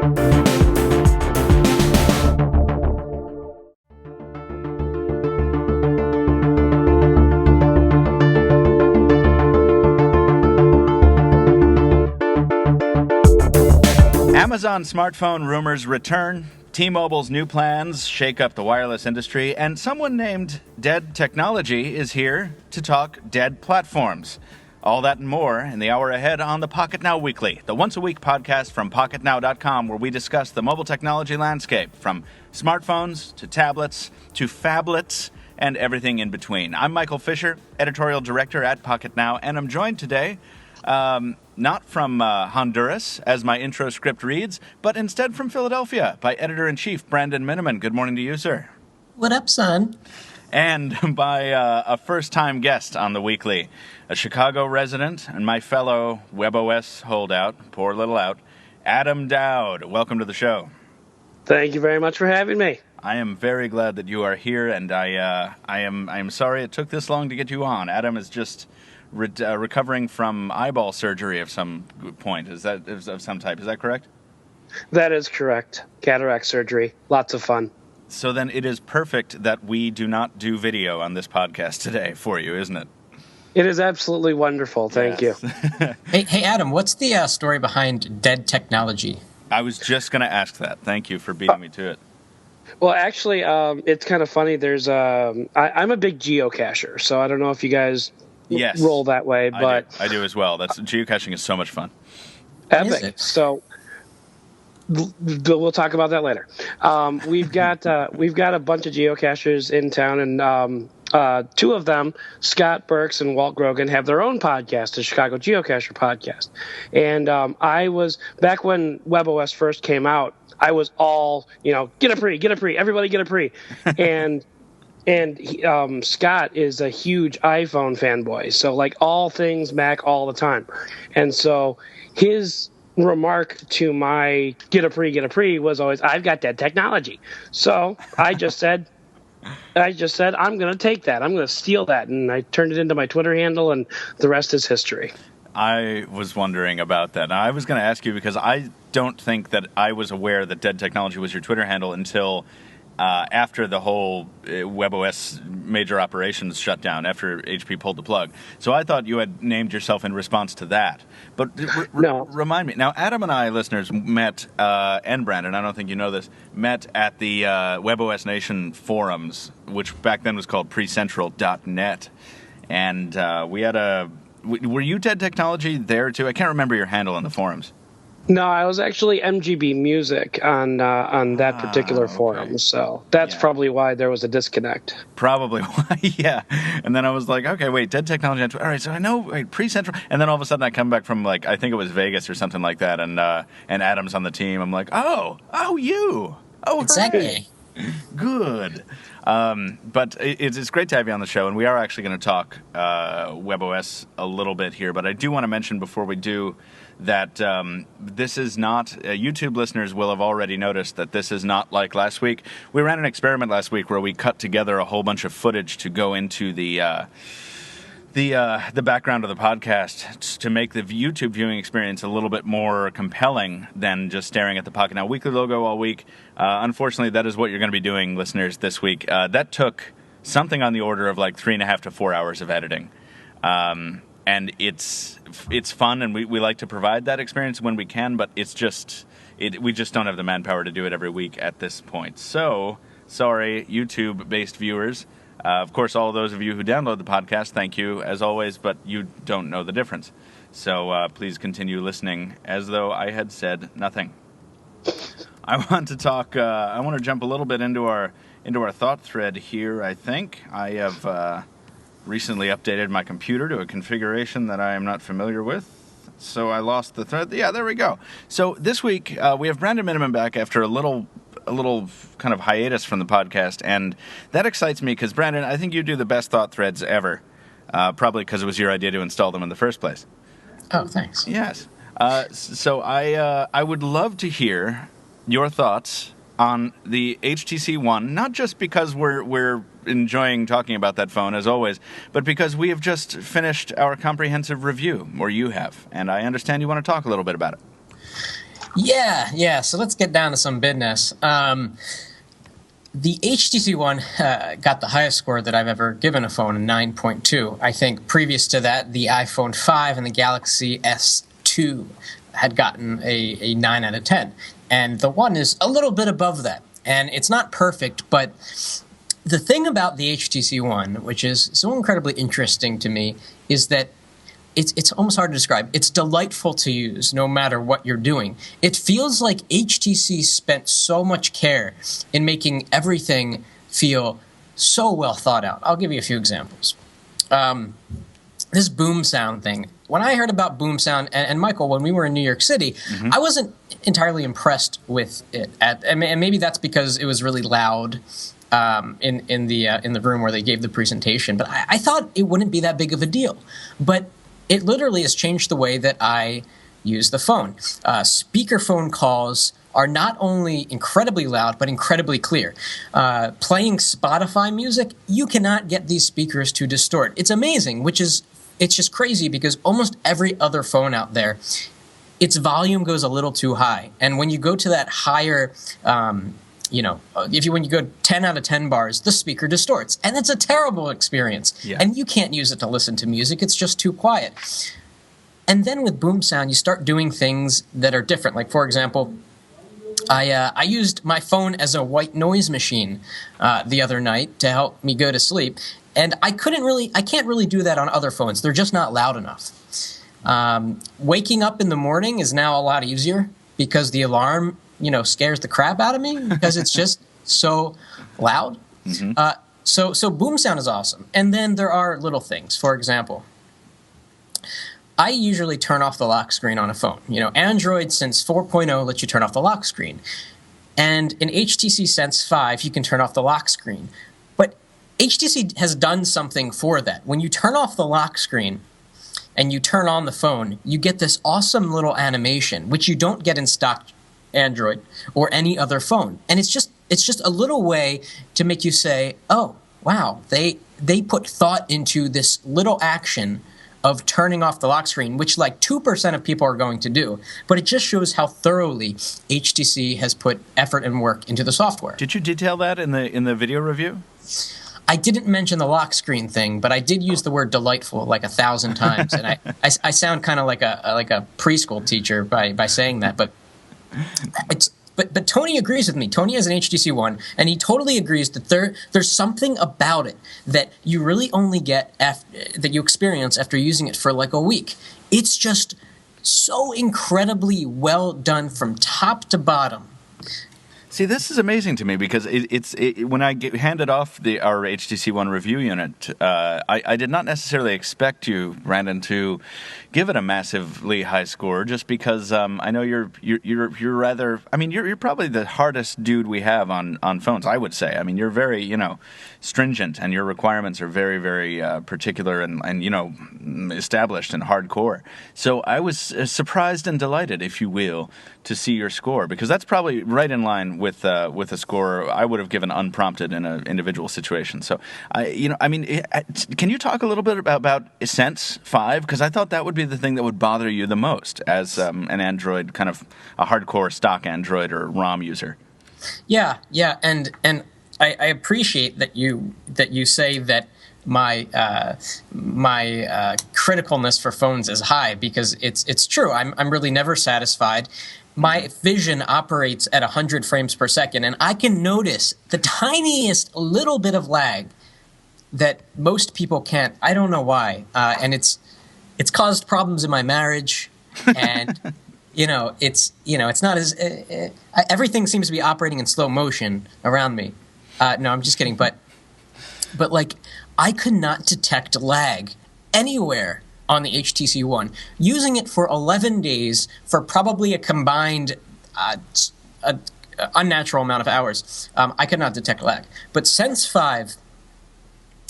Amazon smartphone rumors return, T-Mobile's new plans shake up the wireless industry, and someone named Dead Technology is here to talk dead platforms. All that and more in the hour ahead on the Pocketnow Weekly, the once-a-week podcast from Pocketnow.com, where we discuss the mobile technology landscape, from smartphones to tablets to phablets and everything in between. I'm Michael Fisher, editorial director at Pocketnow, and I'm joined today not from Honduras, as my intro script reads, but instead from Philadelphia by editor-in-chief Brandon Miniman. Good morning to you, sir. What up, son? And by a first-time guest on the Weekly, a Chicago resident and my fellow webOS holdout, poor little out, Adam Doud. Welcome to the show. Thank you very much for having me. I am very glad that you are here, and I am sorry it took this long to get you on. Adam is just recovering from eyeball surgery of some point. Is that of some type? Is that correct? That is correct. Cataract surgery. Lots of fun. So then it is perfect that we do not do video on this podcast today for you, isn't it? It is absolutely wonderful. Thank you. Hey, Adam, what's the story behind Dead Technology? I was just going to ask that. Thank you for beating me to it. Well, actually, it's kind of funny. There's I'm a big geocacher, so I don't know if you guys roll that way, but I do as well. Geocaching is so much fun. Epic. So we'll talk about that later. We've got a bunch of geocachers in town, and two of them, Scott Burks and Walt Grogan, have their own podcast, the Chicago Geocacher Podcast. And I was, back when webOS first came out, I was all, get a pre, everybody get a pre. And Scott is a huge iPhone fanboy, so like all things Mac all the time. And so his remark to my get a pre was always, I've got Dead Technology. So I just said, I'm going to take that. I'm going to steal that. And I turned it into my Twitter handle, and the rest is history. I was wondering about that. Now, I was going to ask you because I don't think that I was aware that Dead Technology was your Twitter handle until after the whole webOS major operations shut down, after HP pulled the plug. So I thought you had named yourself in response to that. But no. Remind me. Now, Adam and I, listeners, met, and Brandon, I don't think you know this, met at the webOS Nation forums, which back then was called precentral.net. And we had were you Dead Technology there, too? I can't remember your handle in the forums. No, I was actually MGB Music on that particular forum, so that's probably why there was a disconnect. Probably why, yeah. And then I was like, okay, wait, Dead Technology. All right, so I know, pre-central. And then all of a sudden I come back from, I think it was Vegas or something like that, and Adam's on the team. I'm like, oh, you. Oh, exactly. Good. But it's great to have you on the show, and we are actually going to talk webOS a little bit here. But I do want to mention before we do that this is not, YouTube listeners will have already noticed that this is not like last week. We ran an experiment last week where we cut together a whole bunch of footage to go into the background of the podcast to make the YouTube viewing experience a little bit more compelling than just staring at the Pocketnow Weekly logo all week. Unfortunately, that is what you're going to be doing, listeners, this week. That took something on the order of 3.5 to 4 hours of editing. And it's fun, and we like to provide that experience when we can, but we just don't have the manpower to do it every week at this point. So, sorry, YouTube-based viewers. Of course, all those of you who download the podcast, thank you, as always, but you don't know the difference. So please continue listening as though I had said nothing. I want to jump a little bit into our thought thread here, I think. I have recently updated my computer to a configuration that I am not familiar with, so I lost the thread. Yeah, there we go. So this week, we have Brandon Miniman back after a little kind of hiatus from the podcast, and that excites me because, Brandon, I think you do the best thought threads ever, probably because it was your idea to install them in the first place. Oh, thanks. Yes. So I would love to hear your thoughts on the HTC One, not just because we're enjoying talking about that phone, as always, but because we have just finished our comprehensive review, or you have, and I understand you want to talk a little bit about it. Yeah. So let's get down to some business. The HTC One got the highest score that I've ever given a phone, a 9.2. I think previous to that, the iPhone 5 and the Galaxy S2 had gotten a 9 out of 10. And the One is a little bit above that. And it's not perfect, but the thing about the HTC One, which is so incredibly interesting to me, is that it's almost hard to describe. It's delightful to use no matter what you're doing. It feels like HTC spent so much care in making everything feel so well thought out. I'll give you a few examples. This boom sound thing. When I heard about boom sound, and Michael, when we were in New York City, I wasn't entirely impressed with it. And maybe that's because it was really loud in the room where they gave the presentation. But I thought it wouldn't be that big of a deal. But it literally has changed the way that I use the phone. Speakerphone calls are not only incredibly loud, but incredibly clear. Playing Spotify music, you cannot get these speakers to distort. It's amazing, it's just crazy because almost every other phone out there, its volume goes a little too high. And when you go to that higher, when you go 10 out of 10 bars, the speaker distorts. And it's a terrible experience. Yeah. And you can't use it to listen to music. It's just too quiet. And then with boom sound, you start doing things that are different. Like, for example, I used my phone as a white noise machine the other night to help me go to sleep. And I can't really do that on other phones. They're just not loud enough. Waking up in the morning is now a lot easier because the alarm scares the crap out of me because it's just so loud. Mm-hmm. So boom sound is awesome. And then there are little things. For example, I usually turn off the lock screen on a phone. Android since 4.0 lets you turn off the lock screen. And in HTC Sense 5, you can turn off the lock screen. But HTC has done something for that. When you turn off the lock screen and you turn on the phone, you get this awesome little animation, which you don't get in stock Android or any other phone. And it's just a little way to make you say, oh, wow, they put thought into this little action of turning off the lock screen, which like 2% of people are going to do. But it just shows how thoroughly HTC has put effort and work into the software. Did you detail that in the video review? I didn't mention the lock screen thing, but I did use the word delightful like 1,000 times. And I sound kind of like a preschool teacher by saying that, but But Tony agrees with me. Tony has an HTC One, and he totally agrees that there's something about it that you really only get that you experience after using it for like a week. It's just so incredibly well done from top to bottom. See, this is amazing to me because when I handed off our HTC One review unit, I did not necessarily expect you, Brandon, to give it a massively high score, just because I know you're rather. I mean, you're probably the hardest dude we have on phones. I would say. I mean, you're very stringent, and your requirements are very very particular and established and hardcore. So I was surprised and delighted, if you will, to see your score, because that's probably right in line with a score I would have given unprompted in an individual situation. So can you talk a little bit about Sense 5? Because I thought that would be the thing that would bother you the most as an Android, kind of a hardcore stock Android or ROM user. Yeah, and I appreciate that you say that my criticalness for phones is high, because it's true. I'm really never satisfied. My vision operates at 100 frames per second, and I can notice the tiniest little bit of lag that most people can't. I don't know why, and it's caused problems in my marriage, and it's not as everything seems to be operating in slow motion around me. No, I'm just kidding, but like I could not detect lag anywhere on the HTC One. Using it for 11 days for probably a combined unnatural amount of hours, I could not detect lag. But Sense 5,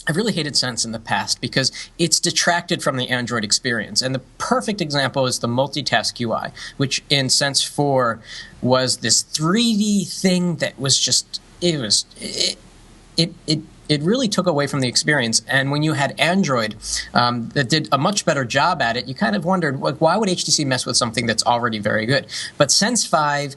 I've really hated Sense in the past because it's detracted from the Android experience. And the perfect example is the multitask UI, which in Sense 4 was this 3D thing that was just, it it really took away from the experience. And when you had Android that did a much better job at it, you kind of wondered, like, why would HTC mess with something that's already very good? But Sense 5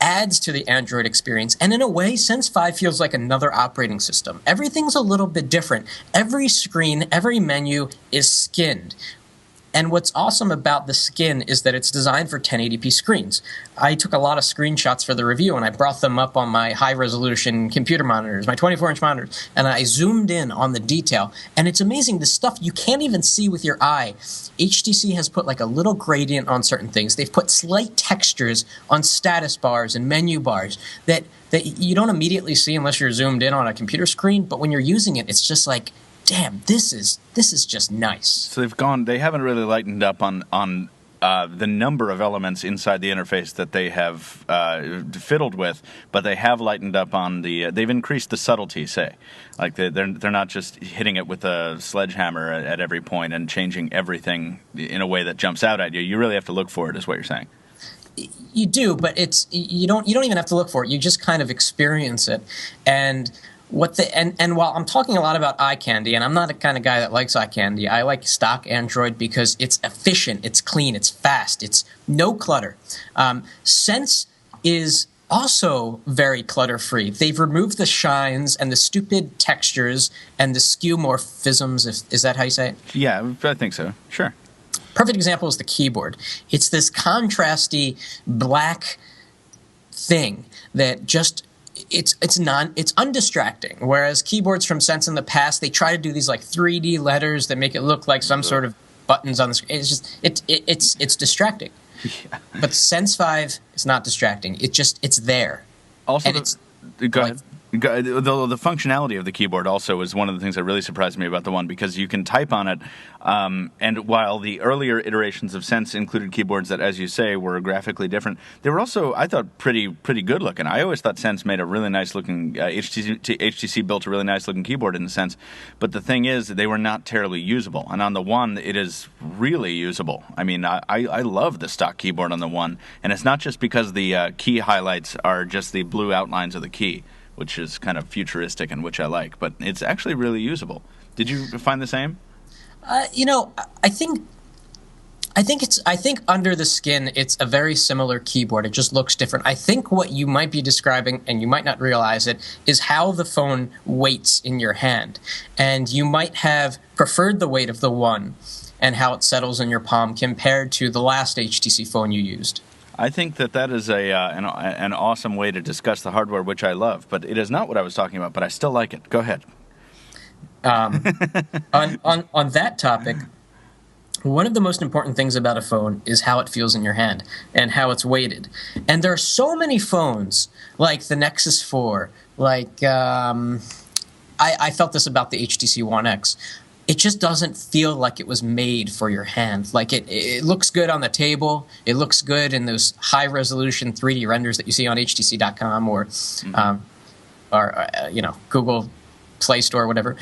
adds to the Android experience. And in a way, Sense 5 feels like another operating system. Everything's a little bit different. Every screen, every menu is skinned. And what's awesome about the skin is that it's designed for 1080p screens. I took a lot of screenshots for the review, and I brought them up on my high-resolution computer monitors, my 24-inch monitors, and I zoomed in on the detail. And it's amazing, the stuff you can't even see with your eye. HTC has put like a little gradient on certain things. They've put slight textures on status bars and menu bars that you don't immediately see unless you're zoomed in on a computer screen, but when you're using it, it's just like, damn, this is just nice. So they haven't really lightened up on the number of elements inside the interface that they have fiddled with, but they have lightened up on they've increased the subtlety, say. Like they're not just hitting it with a sledgehammer at every point and changing everything in a way that jumps out at you. You really have to look for it, is what you're saying. You do, but you don't even have to look for it. You just kind of experience it. And and while I'm talking a lot about eye candy, and I'm not the kind of guy that likes eye candy, I like stock Android because it's efficient, it's clean, it's fast, it's no clutter. Sense is also very clutter-free. They've removed the shines and the stupid textures and the skeuomorphisms. Is that how you say it? Yeah, I think so. Sure. Perfect example is the keyboard. It's this contrasty black thing that just it's undistracting. Whereas keyboards from Sense in the past, they try to do these like 3D letters that make it look like some sort of buttons on the screen. It's just it's distracting. Yeah. But Sense 5 is not distracting. It's there. Also, go like, ahead. The functionality of the keyboard also is one of the things that really surprised me about the One, because you can type on it, and while the earlier iterations of Sense included keyboards that, as you say, were graphically different, they were also, I thought, pretty good looking. I always thought Sense made a really nice looking, HTC built a really nice looking keyboard in the Sense, but the thing is, they were not terribly usable, and on the One, it is really usable. I mean, I love the stock keyboard on the One, and it's not just because the key highlights are just the blue outlines of the key, which is kind of futuristic and which I like, but it's actually really usable. Did you find the same? I think under the skin, it's a very similar keyboard. It just looks different. I think what you might be describing, and you might not realize it, is how the phone weights in your hand. And you might have preferred the weight of the One and how it settles in your palm compared to the last HTC phone you used. I think that is an awesome way to discuss the hardware, which I love, but it is not what I was talking about, but I still like it. Go ahead. On that topic, one of the most important things about a phone is how it feels in your hand and how it's weighted. And there are so many phones, like the Nexus 4, like I felt this about the HTC One X. It just doesn't feel like it was made for your hand. Like it looks good on the table. It looks good in those high-resolution 3D renders that you see on HTC.com or Google Play Store or whatever.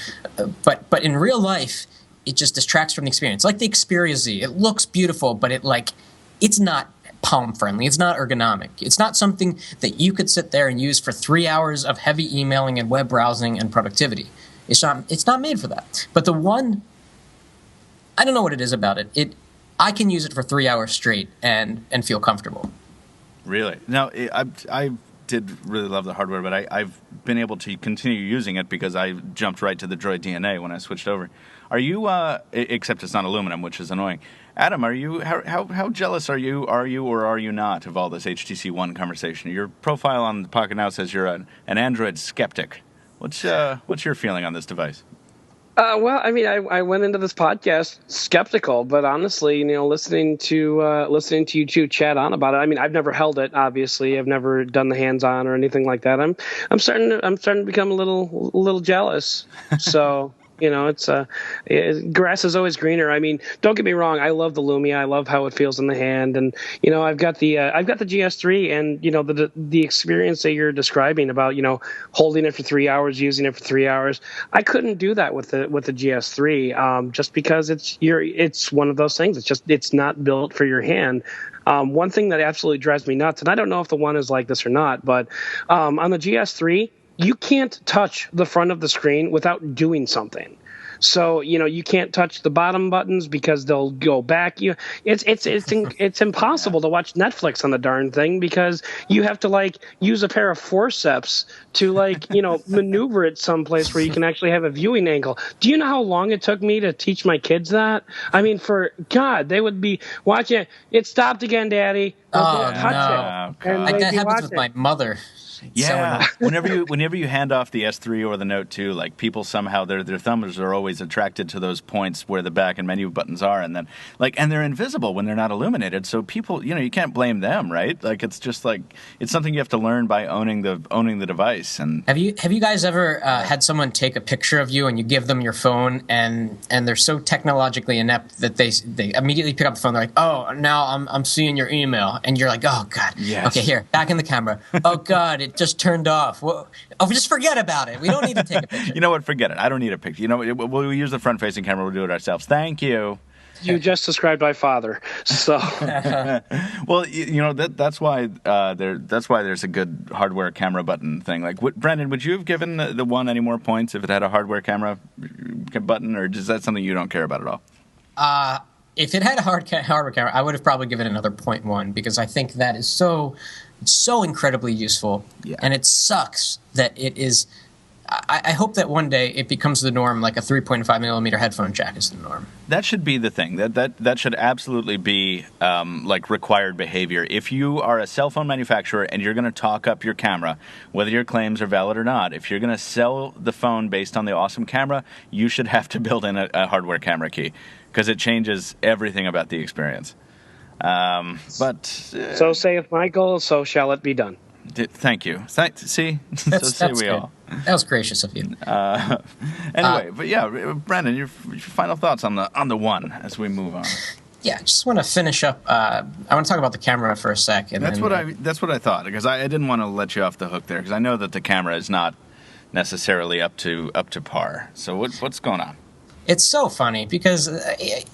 But in real life, it just distracts from the experience. Like the Xperia Z, it looks beautiful, but it's not palm-friendly. It's not ergonomic. It's not something that you could sit there and use for 3 hours of heavy emailing and web browsing and productivity. It's not made for that. But the One, I don't know what it is about it. I can use it for 3 hours straight and feel comfortable. Really? Now, I did really love the hardware, but I've been able to continue using it because I jumped right to the Droid DNA when I switched over. Are you, except it's not aluminum, which is annoying. Adam, are you, how jealous are you or are you not of all this HTC One conversation? Your profile on the Pocketnow says you're an Android skeptic. What's your feeling on this device? Well, I mean, I went into this podcast skeptical, but honestly, listening to you two chat on about it. I mean, I've never held it. Obviously, I've never done the hands-on or anything like that. I'm starting to become a little jealous. So. It's grass is always greener. I mean, don't get me wrong. I love the Lumia. I love how it feels in the hand, and I've got the GS3, and the experience that you're describing about holding it for 3 hours, using it for 3 hours. I couldn't do that with the GS3, just because it's one of those things. It's not built for your hand. One thing that absolutely drives me nuts, and I don't know if the One is like this or not, but on the GS3. you can't touch the front of the screen without doing something. So, you can't touch the bottom buttons because they'll go back. It's impossible to watch Netflix on the darn thing because you have to use a pair of forceps to maneuver it someplace where you can actually have a viewing angle. Do you know how long it took me to teach my kids that? I mean, for God, they would be watching it stopped again, Daddy. Don't touch it. And that happens with my mother. Yeah, whenever you hand off the S3 or the Note 2, people somehow their thumbs are always attracted to those points where the back and menu buttons are, and then and they're invisible when they're not illuminated. So people, you can't blame them, right? It's just it's something you have to learn by owning the device. And have you guys ever had someone take a picture of you and you give them your phone and they're so technologically inept that they immediately pick up the phone? They're like, oh, now I'm seeing your email, and you're like, oh God, yes. Okay, here, back in the camera. Oh God, it just turned off. Well, just forget about it. We don't need to take a picture. You know what? Forget it. I don't need a picture. We'll use the front-facing camera. We'll do it ourselves. Thank you. You just described my father. So, well, that's why there's a good hardware camera button thing. Brendan, would you have given the One any more points if it had a hardware camera button, or is that something you don't care about at all? If it had a hardware camera, I would have probably given it another 0.1 because I think that is so incredibly useful. Yeah. And it sucks that it is. I hope that one day it becomes the norm, like a 3.5 millimeter headphone jack is the norm. That should be the thing. That should absolutely be required behavior. If you are a cell phone manufacturer and you're going to talk up your camera, whether your claims are valid or not, if you're going to sell the phone based on the awesome camera, you should have to build in a hardware camera key because it changes everything about the experience. So saith Michael, so shall it be done. Thank you. See? That's we good. all. That was gracious of you. Anyway, but yeah, Brandon, your final thoughts on the One as we move on. Yeah, I just want to finish up. I want to talk about the camera for a sec. And that's what I thought, because I didn't want to let you off the hook there, because I know that the camera is not necessarily up to par. So what's going on? It's so funny because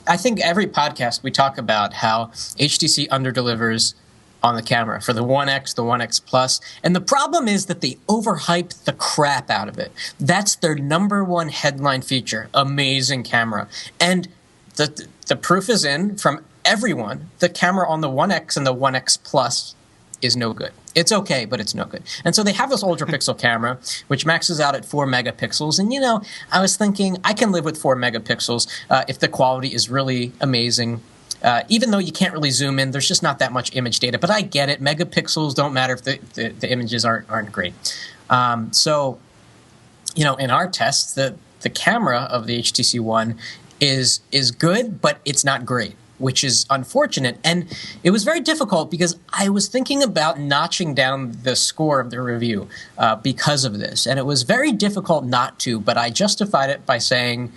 I think every podcast we talk about how HTC underdelivers on the camera for the One X, the One X Plus. And the problem is that they overhype the crap out of it. That's their number one headline feature. Amazing camera. And the proof is in from everyone. The camera on the One X and the One X Plus is no good. It's okay, but it's no good. And so they have this ultra pixel camera, which maxes out at 4 megapixels. And, I was thinking I can live with 4 megapixels if the quality is really amazing. Even though you can't really zoom in, there's just not that much image data. But I get it. Megapixels don't matter if the images aren't great. So, in our tests, the camera of the HTC One is good, but it's not great, which is unfortunate. And it was very difficult because I was thinking about notching down the score of the review because of this. And it was very difficult not to, but I justified it by saying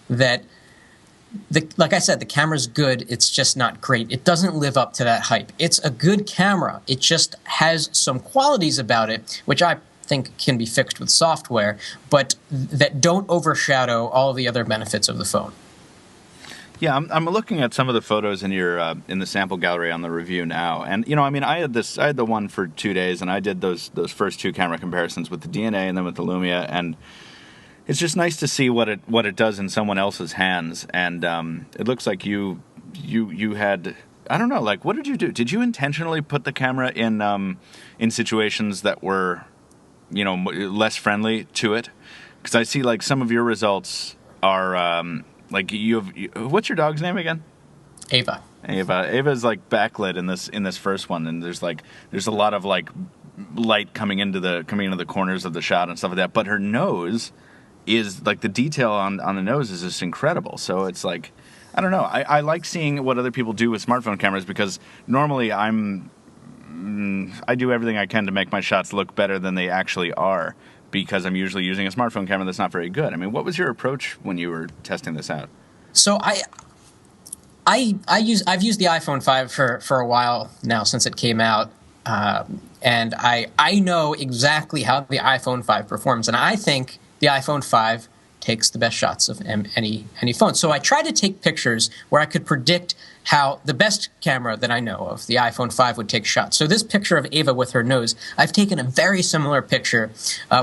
that like I said, the camera's good. It's just not great. It doesn't live up to that hype. It's a good camera. It just has some qualities about it, which I think can be fixed with software, but that don't overshadow all of the other benefits of the phone. Yeah, I'm looking at some of the photos in your in the sample gallery on the review now, and I had the One for 2 days, and I did those first two camera comparisons with the DNA and then with the Lumia, and it's just nice to see what it does in someone else's hands. And it looks like you had, I don't know, what did you do? Did you intentionally put the camera in situations that were, less friendly to it? Because I see some of your results are what's your dog's name again? Ava. Ava's backlit in this first one, and there's a lot of light coming into the corners of the shot and stuff like that. But her nose is the detail on the nose is just incredible. So it's I don't know. I like seeing what other people do with smartphone cameras, because normally I do everything I can to make my shots look better than they actually are, because I'm usually using a smartphone camera that's not very good. I mean, what was your approach when you were testing this out? So I've used the iPhone 5 for a while now, since it came out, and I know exactly how the iPhone 5 performs, and I think the iPhone 5 takes the best shots of any phone. So I tried to take pictures where I could predict how the best camera that I know of, the iPhone 5, would take shots. So this picture of Ava with her nose, I've taken a very similar picture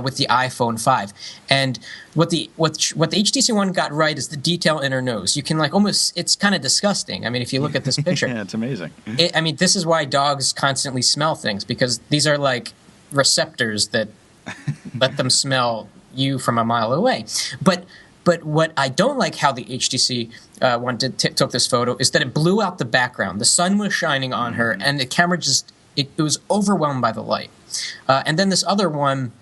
with the iPhone 5. And what the HTC One got right is the detail in her nose. You can it's kind of disgusting. I mean, if you look at this picture. Yeah, it's amazing. This is why dogs constantly smell things, because these are like receptors that let them smell you from a mile away. But what I don't like how the HTC One took this photo is that it blew out the background. The sun was shining on her, and the camera it was overwhelmed by the light. And then this other one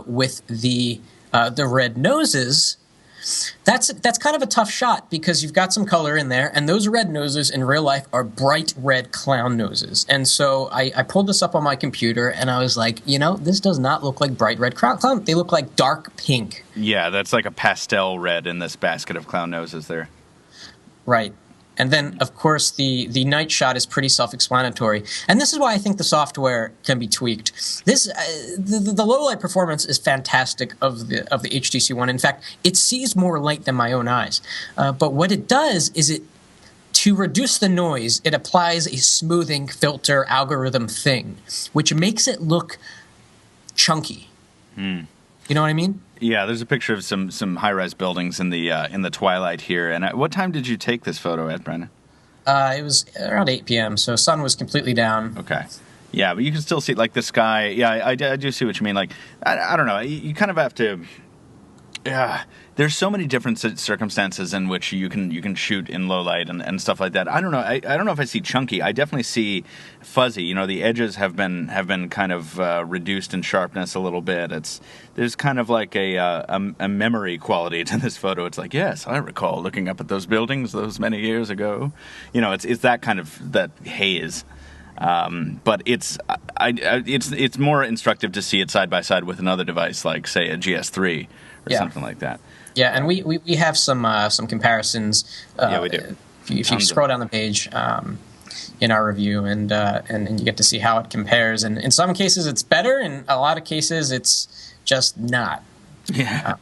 with the red noses, that's kind of a tough shot because you've got some color in there, and those red noses in real life are bright red clown noses. And so I pulled this up on my computer, and I was like, this does not look like bright red clown. They look like dark pink. Yeah, that's like a pastel red in this basket of clown noses there. Right. And then, of course, the night shot is pretty self-explanatory. And this is why I think the software can be tweaked. The low light performance is fantastic of the HTC One. In fact, it sees more light than my own eyes. But what it does is to reduce the noise, it applies a smoothing filter algorithm thing, which makes it look chunky. You know what I mean? Yeah, there's a picture of some high-rise buildings in the twilight here. And what time did you take this photo at, Brandon? It was around 8 p.m., so sun was completely down. Okay. Yeah, but you can still see, like, the sky. Yeah, I do see what you mean. Like, I don't know. You kind of have to... Yeah, there's so many different circumstances in which you can shoot in low light and stuff like that. I don't know. I don't know if I see chunky. I definitely see fuzzy. The edges have been kind of reduced in sharpness a little bit. There's kind of like a memory quality to this photo. It's like, yes, I recall looking up at those buildings those many years ago. It's that kind of that haze. But it's more instructive to see it side by side with another device, like say a GS3 or something like that. Yeah, and we have some comparisons. Yeah, we do. If you scroll down the page in our review, and you get to see how it compares. And in some cases, it's better. In a lot of cases, it's just not. Yeah.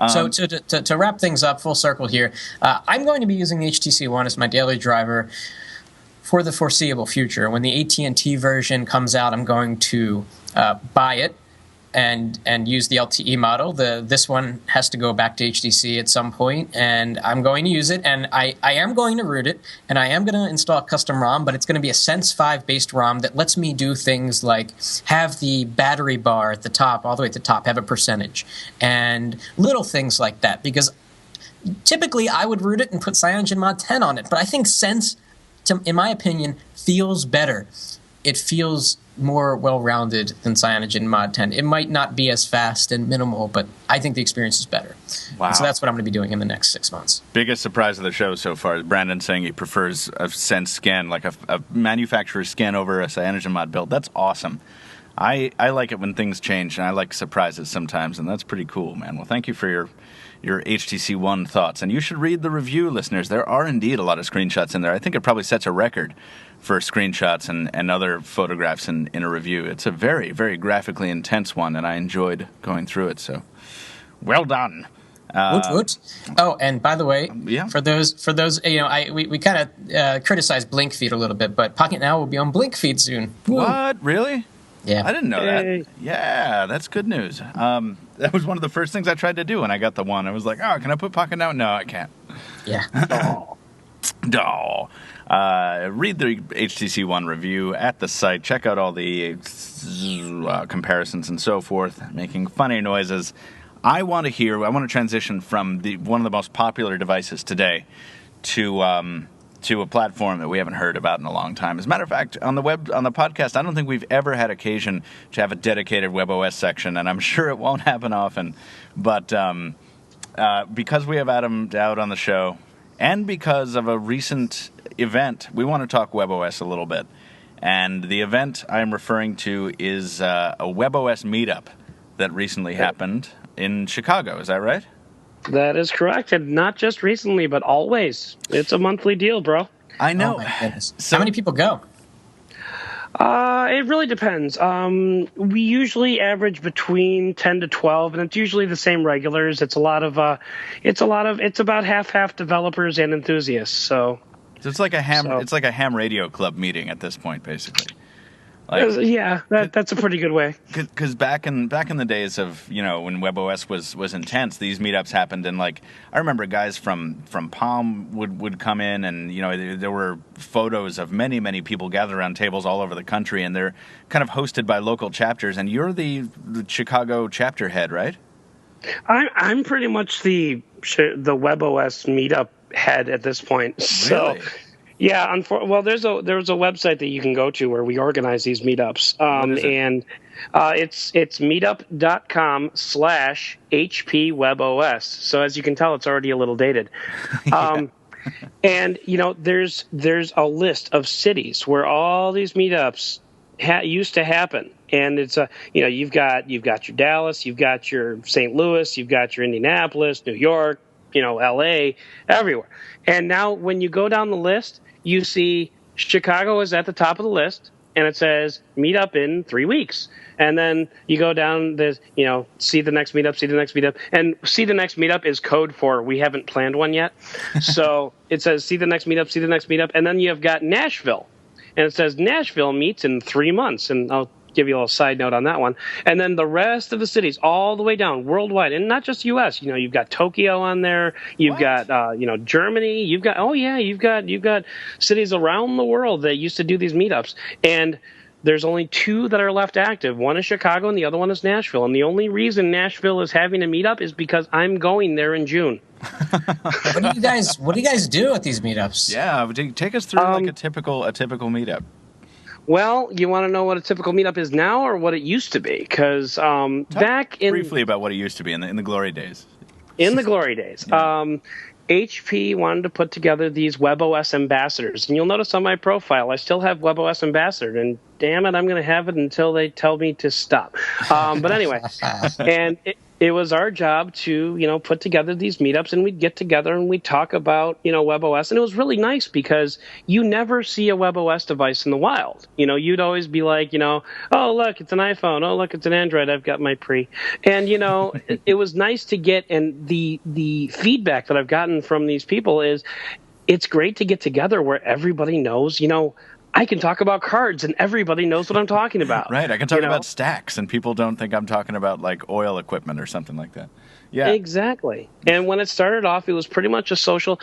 So to wrap things up, full circle here, I'm going to be using the HTC One as my daily driver for the foreseeable future. When the AT&T version comes out, I'm going to buy it and use the LTE model. This one has to go back to HTC at some point, and I'm going to use it, and I am going to root it, and I am going to install a custom ROM, but it's going to be a Sense 5 based ROM that lets me do things like have the battery bar at the top, all the way at the top, have a percentage, and little things like that, because typically I would root it and put CyanogenMod 10 on it, but I think Sense, in my opinion, feels better. It feels more well-rounded than CyanogenMod 10. It might not be as fast and minimal, but I think the experience is better. Wow. So that's what I'm going to be doing in the next 6 months. Biggest surprise of the show so far is Brandon saying he prefers a Sense scan, like a manufacturer's scan over a CyanogenMod build. That's awesome. I like it when things change, and I like surprises sometimes, and that's pretty cool, man. Well, thank you for your HTC One thoughts. And you should read the review, listeners. There are indeed a lot of screenshots in there. I think it probably sets a record for screenshots and other photographs in a review. It's a very, very graphically intense one, and I enjoyed going through it. So, well done. Woot. Oh, and by the way, for those, we kind of criticized Blink Feed a little bit, but Pocketnow will be on Blink Feed soon. Woo. What? Really? Yeah. I didn't know that. Yeah, that's good news. That was one of the first things I tried to do when I got the One. I was like, oh, can I put Pocketnow? No, I can't. Yeah. Read the HTC One review at the site. Check out all the comparisons and so forth, making funny noises. I want to transition from one of the most popular devices today to a platform that we haven't heard about in a long time. As a matter of fact, on the podcast, I don't think we've ever had occasion to have a dedicated webOS section, and I'm sure it won't happen often. But because we have Adam Doud on the show, and because of a recent event, we want to talk webOS a little bit. And the event I'm referring to is a webOS meetup that recently happened in Chicago. Is that right? That is correct, and not just recently, but always. It's a monthly deal, bro. I know. Oh my goodness. So, how many people go? It really depends. We usually average between 10 to 12, and it's usually the same regulars. It's about half developers and enthusiasts. So it's like a ham radio club meeting at this point, basically. Yeah, that's a pretty good way. Because back in the days of when webOS was intense, these meetups happened, and I remember guys from Palm would come in, and there were photos of many people gathered around tables all over the country, and they're kind of hosted by local chapters. And you're the Chicago chapter head, right? I'm pretty much the webOS meetup head at this point. So. Really? Yeah, well, there's a website that you can go to where we organize these meetups, and it's meetup.com/HPWebOS. So as you can tell, it's already a little dated. Yeah. And there's a list of cities where all these meetups used to happen, and it's you've got your Dallas, you've got your St. Louis, you've got your Indianapolis, New York, LA, everywhere. And now when you go down the list, you see Chicago is at the top of the list, and it says meet up in 3 weeks. And then you go down see the next meetup, and see the next meetup is code for we haven't planned one yet. So it says see the next meetup, and then you've got Nashville, and it says Nashville meets in 3 months, and I'll give you a little side note on that one. And then the rest of the cities all the way down worldwide, and not just US, you've got Tokyo on there, you've got Germany, you've got cities around the world that used to do these meetups. And there's only 2 that are left active. One is Chicago and the other one is Nashville. And the only reason Nashville is having a meetup is because I'm going there in June. What do you guys do at these meetups? Yeah, take us through a typical meetup. Well, you want to know what a typical meetup is now or what it used to be? Because back in... briefly about what it used to be in the glory days. In the glory days. Yeah. HP wanted to put together these webOS ambassadors. And you'll notice on my profile, I still have webOS ambassador. And damn it, I'm going to have it until they tell me to stop. But anyway, and it was our job to, put together these meetups, and we'd get together and we'd talk about, webOS. And it was really nice because you never see a webOS device in the wild. You'd always be like, oh, look, it's an iPhone. Oh, look, it's an Android. I've got my pre. And, it was nice to get, and the feedback that I've gotten from these people is it's great to get together where everybody knows, I can talk about cards and everybody knows what I'm talking about. Right. I can talk about stacks and people don't think I'm talking about oil equipment or something like that. Yeah. Exactly. And when it started off, it was pretty much a social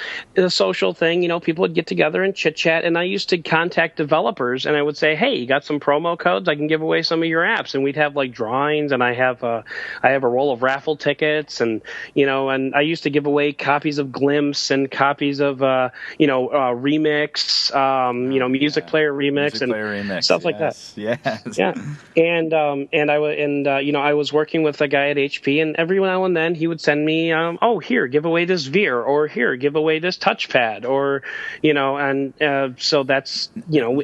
thing. People would get together and chit chat. And I used to contact developers and I would say, hey, you got some promo codes? I can give away some of your apps. And we'd have drawings, and I have a roll of raffle tickets, and and I used to give away copies of Glimpse and copies of Remix, music player remix, stuff like that. Yes. Yeah. And I was working with a guy at HP, and every now and then he would send me, here, give away this Veer, or here, give away this TouchPad, or, so that's,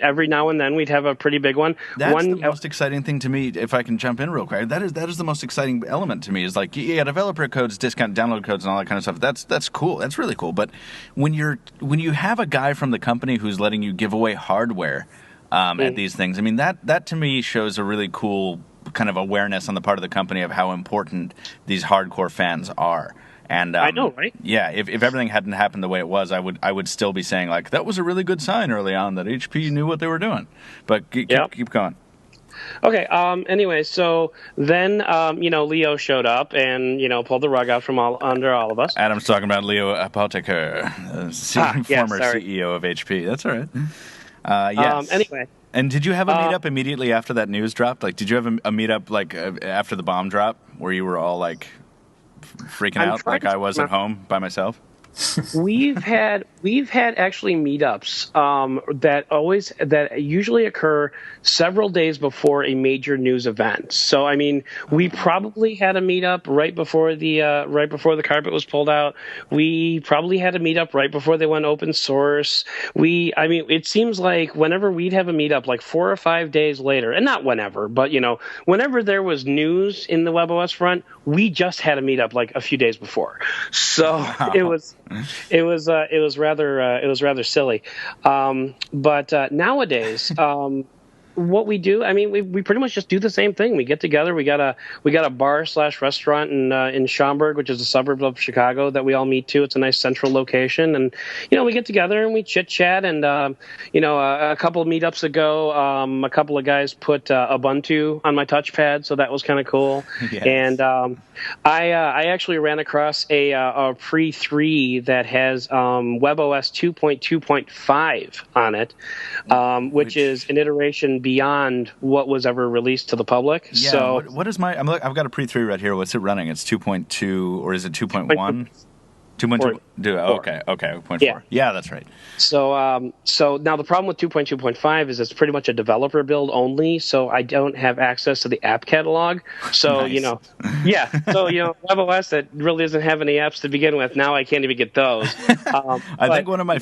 every now and then we'd have a pretty big one. That's the most exciting thing to me, if I can jump in real quick. That is the most exciting element to me, is developer codes, discount download codes, and all that kind of stuff. That's cool. That's really cool. But when you have a guy from the company who's letting you give away hardware at these things, I mean, that to me shows a really cool kind of awareness on the part of the company of how important these hardcore fans are. And I know, right? Yeah, if everything hadn't happened the way it was, I would still be saying that was a really good sign early on that HP knew what they were doing. But keep going. Okay. Anyway, so then Leo showed up and pulled the rug out from under all of us. Adam's talking about Leo Apotheker, former CEO of HP. That's all right. Yes. Anyway. And did you have a meetup immediately after that news dropped? Did you have a meatup after the bomb drop where you were all freaking out like I was at home by myself? We've had actually meetups that usually occur several days before a major news event. So I mean, we probably had a meetup right before the carpet was pulled out. We probably had a meetup right before they went open source. It seems like whenever we'd have a meetup 4 or 5 days later, and not whenever, but whenever there was news in the webOS front, we just had a meetup a few days before. So wow. It was rather silly, but nowadays what we do, I mean, we pretty much just do the same thing. We get together. We got a bar/restaurant in Schaumburg, which is a suburb of Chicago, that we all meet to. It's a nice central location, and we get together and we chit chat. And a couple of meetups ago, a couple of guys put Ubuntu on my touchpad, so that was kind of cool. Yes. And I actually ran across a Pre 3 that has webOS 2.2.5 on it, which is an iteration beyond what was ever released to the public. Yeah. So what is my? I've got a Pre 3 right here. What's it running? It's 2.2, or is it 2.1? 2.2. Okay. 0.4. Yeah, that's right. So now the problem with 2.2.5 is it's pretty much a developer build only. So I don't have access to the app catalog. So nice. So webOS that really doesn't have any apps to begin with. Now I can't even get those. I think one of my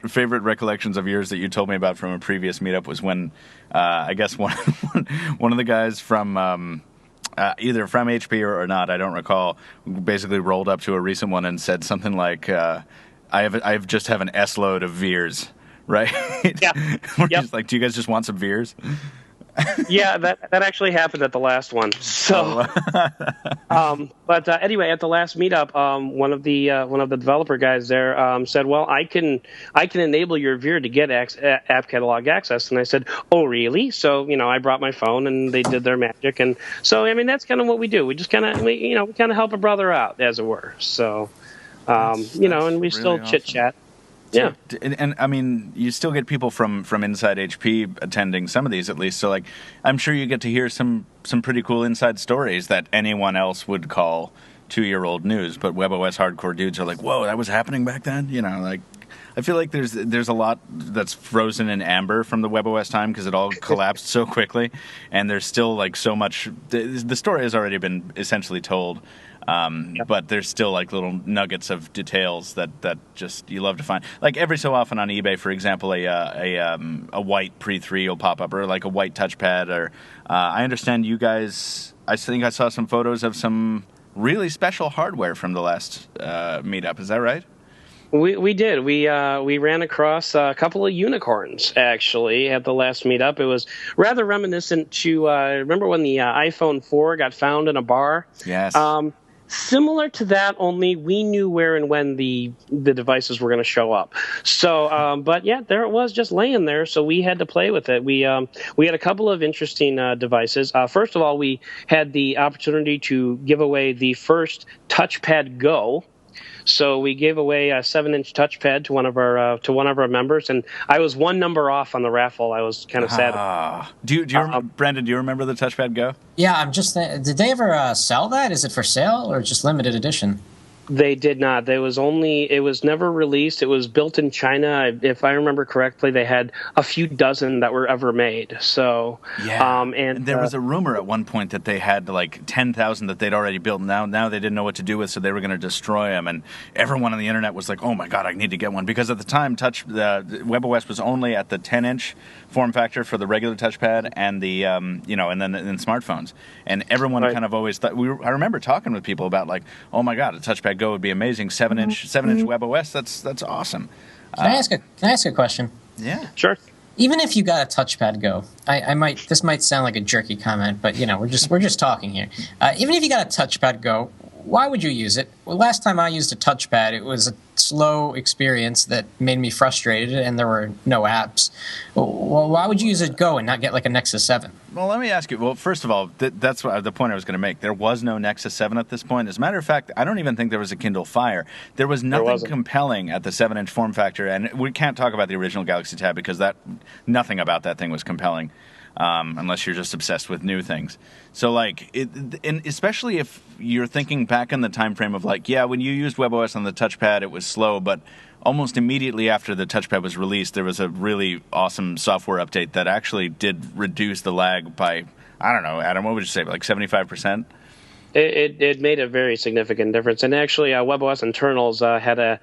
favorite recollections of yours that you told me about from a previous meetup was when I guess one of the guys from. Either from HP or not, I don't recall, basically rolled up to a recent one and said something like, I just have an S-load of Veers, right? Yeah. Just like, do you guys just want some Veers? Yeah, that actually happened at the last one. So, but anyway, at the last meetup, one of the developer guys there said, "Well, I can enable your Veer to get app catalog access." And I said, "Oh, really?" So I brought my phone and they did their magic. And so I mean that's kind of what we do. We just kind of help a brother out, as it were. So and we really still awesome. Chit chat. Yeah, and I mean, you still get people from inside HP attending some of these at least. So, like, I'm sure you get to hear some pretty cool inside stories that anyone else would call 2-year-old news. But webOS hardcore dudes are like, "Whoa, that was happening back then." Like, I feel like there's a lot that's frozen in amber from the webOS time because it all collapsed so quickly, and there's still like so much. The story has already been essentially told. But there's still like little nuggets of details that just you love to find. Like every so often on eBay, for example, a white Pre 3 will pop up, or like a white touchpad. Or I understand you guys. I think I saw some photos of some really special hardware from the last meetup. Is that right? We did. We ran across a couple of unicorns actually at the last meetup. It was rather reminiscent to remember when the iPhone 4 got found in a bar. Yes. Similar to that, only we knew where and when the devices were going to show up. So, but yeah, there it was, just laying there. So we had to play with it. We had a couple of interesting devices. First of all, we had the opportunity to give away the first TouchPad Go. So we gave away a 7-inch touchpad to one of our members, and I was one number off on the raffle. I was kind of sad. Do you remember, Brandon? Do you remember the TouchPad Go? Yeah, I'm just. Did they ever sell that? Is it for sale or just limited edition? They did not. It was never released. It was built in China. If I remember correctly, they had a few dozen that were ever made. So yeah, and there was a rumor at one point that they had like 10,000 that they'd already built. Now they didn't know what to do with, so they were going to destroy them. And everyone on the internet was like, "Oh my god, I need to get one," because at the time, webOS was only at the 10-inch form factor for the regular touchpad and the and then in smartphones. And everyone kind of always thought. I remember talking with people about like, "Oh my god, a touchpad Go would be amazing. 7-inch webOS. That's awesome." Can I ask a question? Yeah, sure. Even if you got a touchpad Go, I might. This might sound like a jerky comment, but we're just talking here. Even if you got a touchpad Go, why would you use it? Well, last time I used a touchpad, it was a slow experience that made me frustrated, and there were no apps. Well, why would you use a Go and not get like a Nexus 7? Well, let me ask you. Well, first of all, that's the point I was going to make. There was no Nexus 7 at this point. As a matter of fact, I don't even think there was a Kindle Fire. There was nothing compelling at the 7-inch form factor, and we can't talk about the original Galaxy Tab because nothing about that thing was compelling. Unless you're just obsessed with new things. So, and especially if you're thinking back in the time frame of when you used webOS on the touchpad, it was slow, but almost immediately after the touchpad was released, there was a really awesome software update that actually did reduce the lag by, I don't know, Adam, what would you say, like 75%? It made a very significant difference, and actually, webOS internals had a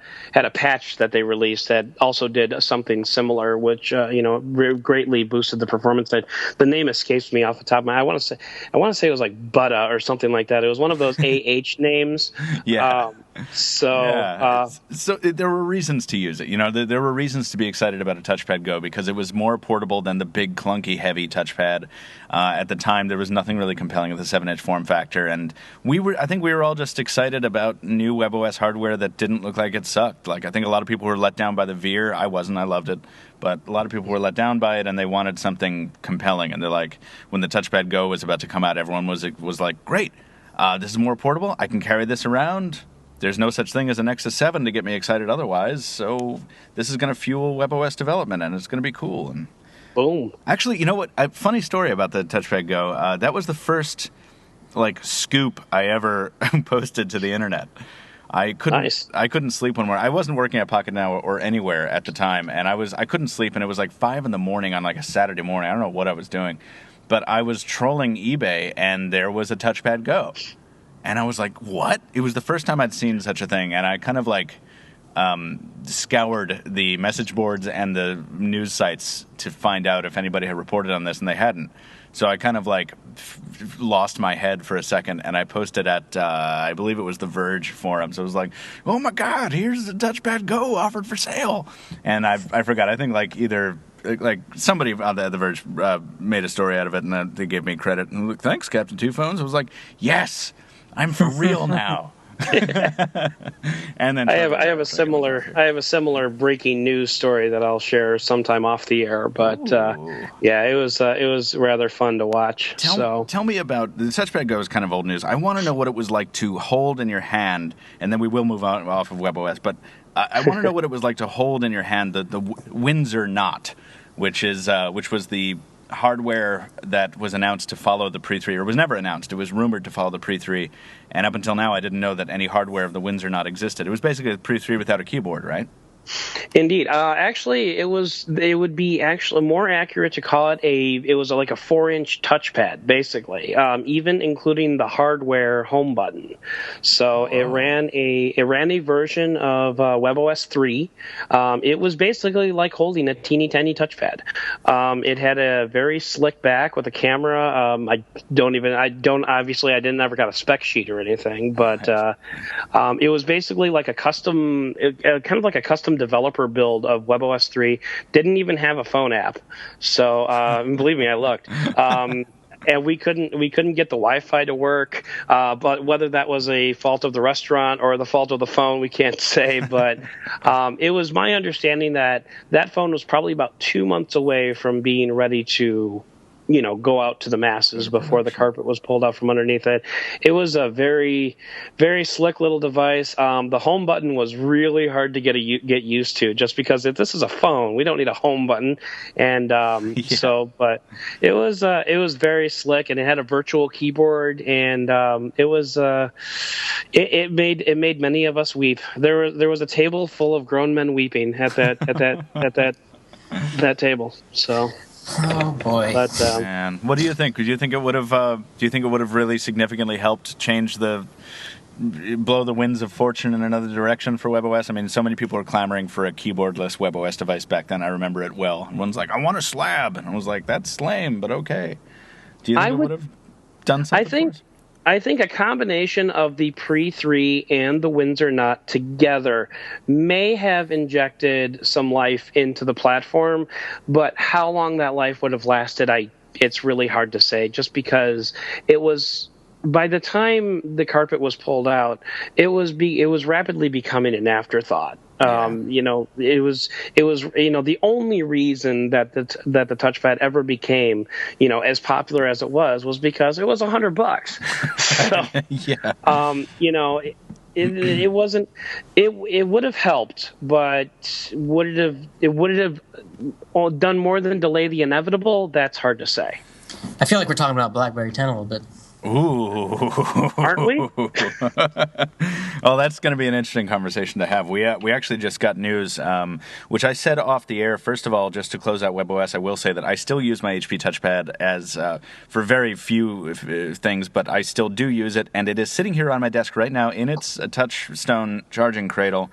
patch that they released that also did something similar, which greatly boosted the performance. The name escapes me off the top of my head. I want to say it was like Butta or something like that. It was one of those AH names. Yeah. So, there were reasons to use it. You know, there were reasons to be excited about a TouchPad Go because it was more portable than the big, clunky, heavy touchpad. At the time, there was nothing really compelling with the 7-inch form factor, and I think we were all just excited about new webOS hardware that didn't look like it sucked. Like, I think a lot of people were let down by the Veer. I wasn't. I loved it. But a lot of people were let down by it, and they wanted something compelling. And they're like, when the TouchPad Go was about to come out, everyone was like, great, this is more portable. I can carry this around. There's no such thing as a Nexus 7 to get me excited otherwise, so this is going to fuel webOS development, and it's going to be cool. And boom. Actually, you know what? A funny story about the TouchPad Go. That was the first scoop I ever posted to the internet. I couldn't sleep one morning. I wasn't working at Pocketnow or anywhere at the time, and I couldnn't sleep, and it was like 5 a.m. on like a Saturday morning. I don't know what I was doing, but I was trolling eBay, and there was a TouchPad Go. And I was like, what? It was the first time I'd seen such a thing, and I kind of scoured the message boards and the news sites to find out if anybody had reported on this, and they hadn't. So I kind of lost my head for a second, and I posted at, I believe it was the Verge forum. So it was like, oh my God, here's the TouchPad Go offered for sale. And I forgot, I think somebody on the Verge made a story out of it, and they gave me credit. And thanks, Captain Two Phones. I was like, yes, I'm for real now. And then I have a similar breaking news story that I'll share sometime off the air. But it was rather fun to watch. Tell me about the TouchPad Go is kind of old news. I want to know what it was like to hold in your hand, and then we will move on off of webOS. But I want to know what it was like to hold in your hand the Windsor Knot, which was the hardware that was announced to follow the Pre 3, or was never announced. It was rumored to follow the Pre 3, and up until now I didn't know that any hardware of the Windsor Knot existed. It was basically the Pre 3 without a keyboard, right? Indeed. Actually, it would be actually more accurate to call it was like a 4-inch touchpad, basically, even including the hardware home button. So it ran a version of webOS 3. It was basically like holding a teeny tiny touchpad. It had a very slick back with a camera. I didn't ever got a spec sheet or anything, but it was basically like a custom developer build of webOS 3. Didn't even have a phone app, so believe me, I looked, and we couldn't get the Wi-Fi to work. But whether that was a fault of the restaurant or the fault of the phone, we can't say. But it was my understanding that phone was probably about 2 months away from being ready to go out to the masses before the carpet was pulled out from underneath it. It was a very, very slick little device. The home button was really hard to get used to, just because this is a phone. We don't need a home button, and but it was very slick, and it had a virtual keyboard, and it made many of us weep. There was a table full of grown men weeping at that table. So. Oh boy! But, man, what do you think? Do you think it would have? Really significantly helped blow the winds of fortune in another direction for webOS? I mean, so many people were clamoring for a keyboardless webOS device back then. I remember it well. Everyone's like, "I want a slab," and I was like, "That's lame, but okay." Do you think it would have done something? I think a combination of the Pre 3 and the Windsor Knot together may have injected some life into the platform, but how long that life would have lasted, it's really hard to say, just because it was, by the time the carpet was pulled out, it was rapidly becoming an afterthought. It was the only reason that the touchpad ever became as popular as it was because it was $100. So it wasn't. It would have helped, but would it have done more than delay the inevitable? That's hard to say. I feel like we're talking about BlackBerry 10 a little bit. Ooh. Aren't we? Well, that's going to be an interesting conversation to have. We actually just got news, which I said off the air. First of all, just to close out webOS, I will say that I still use my HP TouchPad as for very few things, but I still do use it, and it is sitting here on my desk right now in its Touchstone charging cradle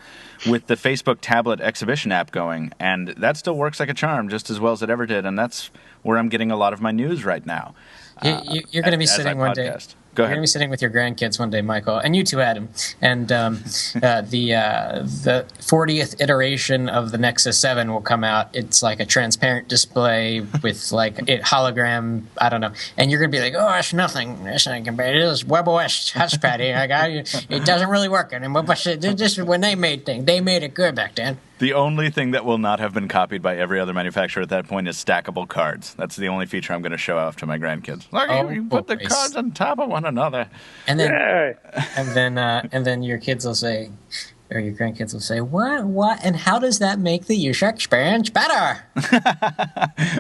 with the Facebook tablet exhibition app going, and that still works like a charm, just as well as it ever did, and that's where I'm getting a lot of my news right now. You're going to be as sitting I one day. podcast. Go You're ahead. going to be sitting with your grandkids one day, Michael, and you too, Adam. And the 40th iteration of the Nexus 7 will come out. It's like a transparent display with like a hologram. I don't know. And you're going to be like, oh, it's nothing. It's not compared to this webOS touchpad. It doesn't really work. And this is when they made things. They made it good back then. The only thing that will not have been copied by every other manufacturer at that point is stackable cards. That's the only feature I'm going to show off to my grandkids. Look, you put the cards on top of one another. And then, and then your kids will say, or your grandkids will say, what, and how does that make the user experience better?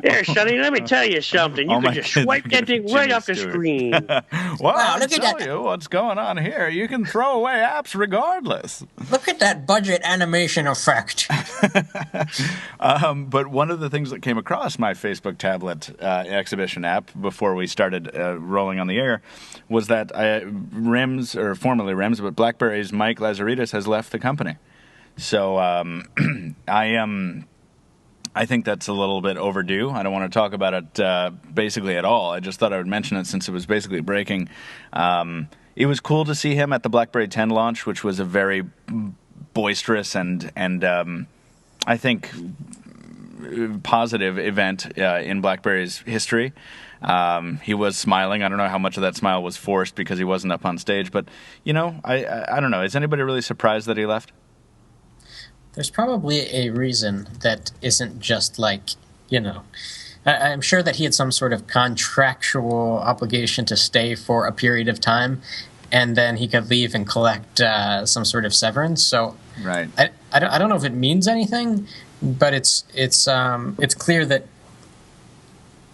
Here, Sonny, let me tell you something. You can just swipe that thing right off the screen. Wow, look at that. You what's going on here. You can throw away apps regardless. Look at that budget animation effect. But one of the things that came across my Facebook tablet exhibition app before we started rolling on the air was that RIMS, or formerly RIMS, but BlackBerry's Mike Lazaridis has left the company. So I think that's a little bit overdue. I don't want to talk about it basically at all. I just thought I would mention it since it was basically breaking. It was cool to see him at the BlackBerry 10 launch, which was a very boisterous and I think positive event in BlackBerry's history. He was smiling. I don't know how much of that smile was forced because he wasn't up on stage. But, I don't know. Is anybody really surprised that he left? There's probably a reason that isn't just like, I'm sure that he had some sort of contractual obligation to stay for a period of time, and then he could leave and collect some sort of severance. So right. I don't know if it means anything, but it's clear that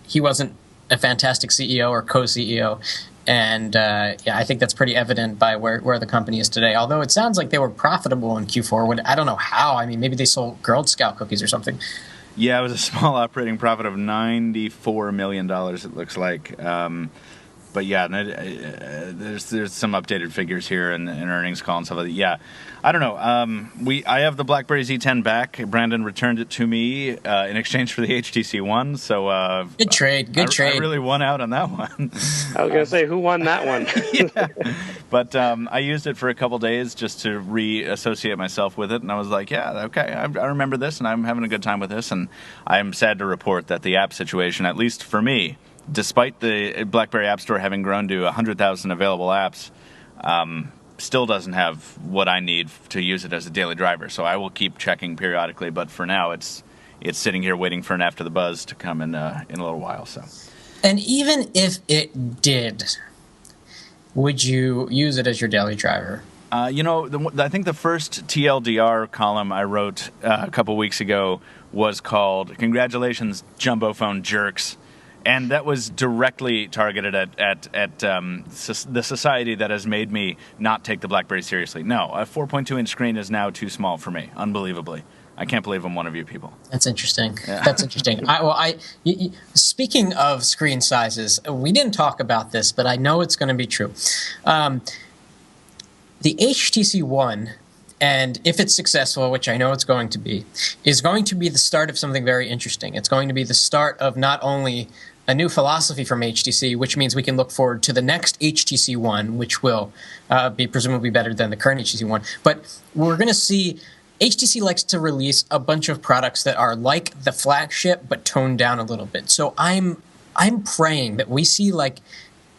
he wasn't a fantastic CEO or co-CEO. And I think that's pretty evident by where the company is today. Although it sounds like they were profitable in Q4. I don't know how. I mean, maybe they sold Girl Scout cookies or something. Yeah, it was a small operating profit of $94 million, it looks like. But yeah, there's some updated figures here in earnings call and stuff like that. Yeah, I don't know. I have the BlackBerry Z10 back. Brandon returned it to me in exchange for the HTC One. So good trade. I really won out on that one. I was gonna say, who won that one? Yeah. But I used it for a couple days just to reassociate myself with it, and I was like, yeah, okay, I remember this, and I'm having a good time with this. And I'm sad to report that the app situation, at least for me, despite the BlackBerry App Store having grown to 100,000 available apps, still doesn't have what I need to use it as a daily driver. So I will keep checking periodically, but for now it's sitting here waiting for an After the Buzz to come in a little while. So, and even if it did, would you use it as your daily driver? I think the first TLDR column I wrote a couple weeks ago was called "Congratulations, Jumbo Phone Jerks." And that was directly targeted at the society that has made me not take the BlackBerry seriously. No, a 4.2-inch screen is now too small for me, unbelievably. I can't believe I'm one of you people. That's interesting. Yeah. That's interesting. Speaking of screen sizes, we didn't talk about this, but I know it's going to be true. The HTC One, and if it's successful, which I know it's going to be, is going to be the start of something very interesting. It's going to be the start of not only a new philosophy from HTC, which means we can look forward to the next HTC One, which will be presumably better than the current HTC One. But we're going to see HTC likes to release a bunch of products that are like the flagship but toned down a little bit. So I'm praying that we see like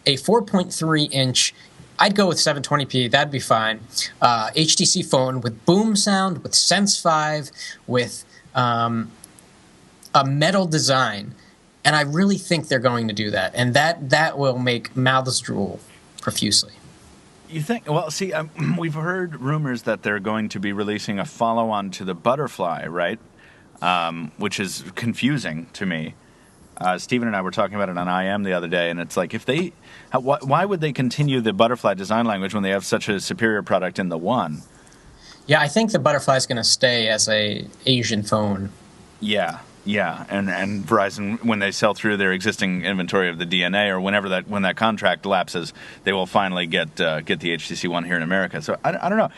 a 4.3-inch. I'd go with 720p. That'd be fine. HTC phone with boom sound, with Sense 5, with a metal design. And I really think they're going to do that. And that will make mouths drool profusely. You think? Well, see, we've heard rumors that they're going to be releasing a follow-on to the Butterfly, right? Which is confusing to me. Stephen and I were talking about it on IM the other day, and it's like, why would they continue the Butterfly design language when they have such a superior product in the One? Yeah, I think the Butterfly is going to stay as a Asian phone. Yeah. Yeah, and Verizon, when they sell through their existing inventory of the DNA, or when that contract lapses, they will finally get the HTC One here in America. So I don't know.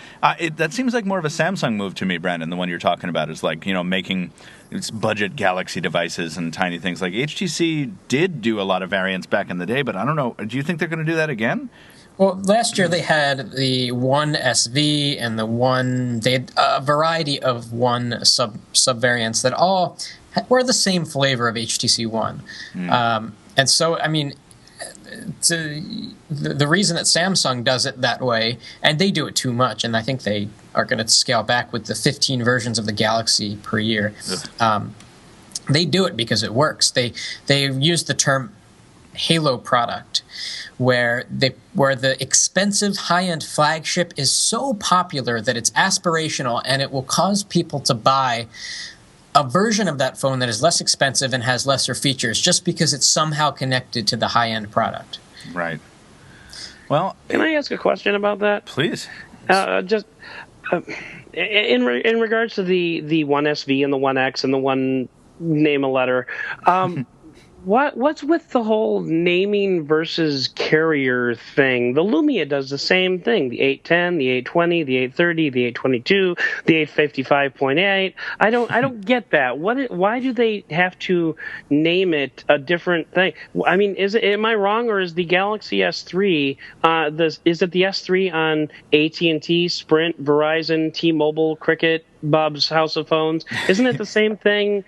That seems like more of a Samsung move to me, Brandon. The one you're talking about is like, making its budget Galaxy devices and tiny things. Like HTC did do a lot of variants back in the day, but I don't know. Do you think they're going to do that again? Well, last year they had the One SV and the One. They had a variety of One sub variants that all were the same flavor of HTC One. And so, I mean, the reason that Samsung does it that way, and they do it too much, and I think they are going to scale back with the 15 versions of the Galaxy per year. They do it because it works. They use the term Halo product, where the expensive high-end flagship is so popular that it's aspirational, and it will cause people to buy a version of that phone that is less expensive and has lesser features just because it's somehow connected to the high-end product. Right. Well, can I ask a question about that? Please. In regards to the One SV and the One X and the One name a letter, what's with the whole naming versus carrier thing? The Lumia does the same thing. The 810, the 820, the 830, the 822, the 855.8. I don't get that. Why do they have to name it a different thing? I mean, am I wrong, or is the Galaxy S3 is it the S3 on AT&T, Sprint, Verizon, T-Mobile, Cricket, Bob's House of Phones? Isn't it the same thing?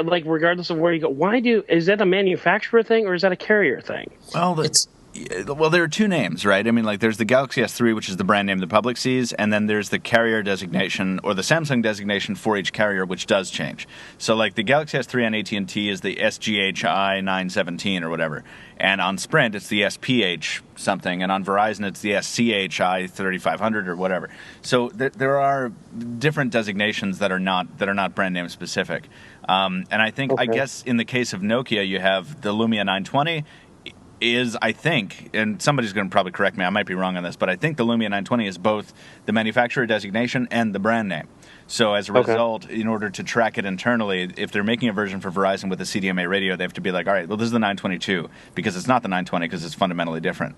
Like, regardless of where you go, is that a manufacturer thing or is that a carrier thing? Well, there are two names, right? I mean, like, there's the Galaxy S3, which is the brand name the public sees, and then there's the carrier designation or the Samsung designation for each carrier, which does change. So, like, the Galaxy S3 on AT&T is the SGHI 917 or whatever, and on Sprint it's the SPH something, and on Verizon it's the SCHI 3500 or whatever. So there are different designations that are not brand name specific. And I think, I guess, in the case of Nokia, you have the Lumia 920. I think, and somebody's going to probably correct me, I might be wrong on this, but I think the Lumia 920 is both the manufacturer designation and the brand name. So as a result, in order to track it internally, if they're making a version for Verizon with a CDMA radio, they have to be like, all right, well, this is the 922, because it's not the 920 because it's fundamentally different.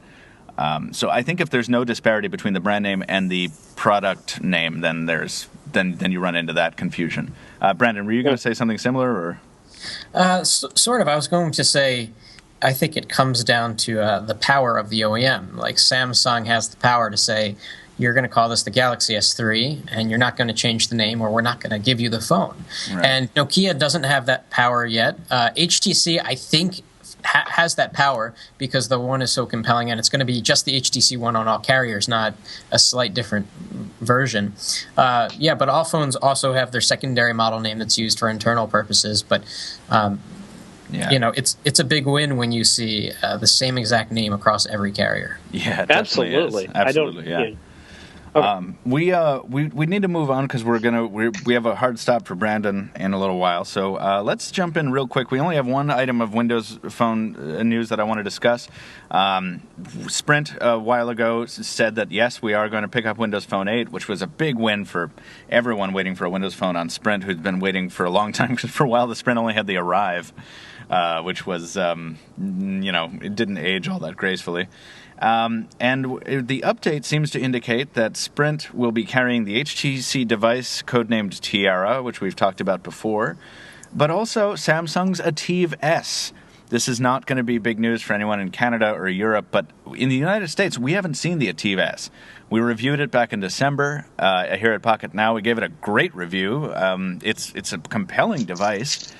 So I think if there's no disparity between the brand name and the product name, then you run into that confusion. Brandon, were you going to say something similar, or? Sort of. I was going to say, I think it comes down to the power of the OEM. Like, Samsung has the power to say, you're going to call this the Galaxy S3, and you're not going to change the name, or we're not going to give you the phone. Right. And Nokia doesn't have that power yet. HTC, I think, has that power because the One is so compelling, and it's going to be just the HTC One on all carriers, not a slight different version. But all phones also have their secondary model name that's used for internal purposes, but it's a big win when you see the same exact name across every carrier. Yeah, absolutely. Yeah. We need to move on because we have a hard stop for Brandon in a little while. So let's jump in real quick. We only have one item of Windows Phone news that I want to discuss. Sprint a while ago said that yes, we are going to pick up Windows Phone 8, which was a big win for everyone waiting for a Windows Phone on Sprint, who'd been waiting for a long time. Because for a while the Sprint only had the Arrive, which was it didn't age all that gracefully. And the update seems to indicate that Sprint will be carrying the HTC device codenamed Tiara, which we've talked about before, but also Samsung's Ativ S. This is not going to be big news for anyone in Canada or Europe, but in the United States, we haven't seen the Ativ S. We reviewed it back in December here at Pocketnow. We gave it a great review. It's a compelling device,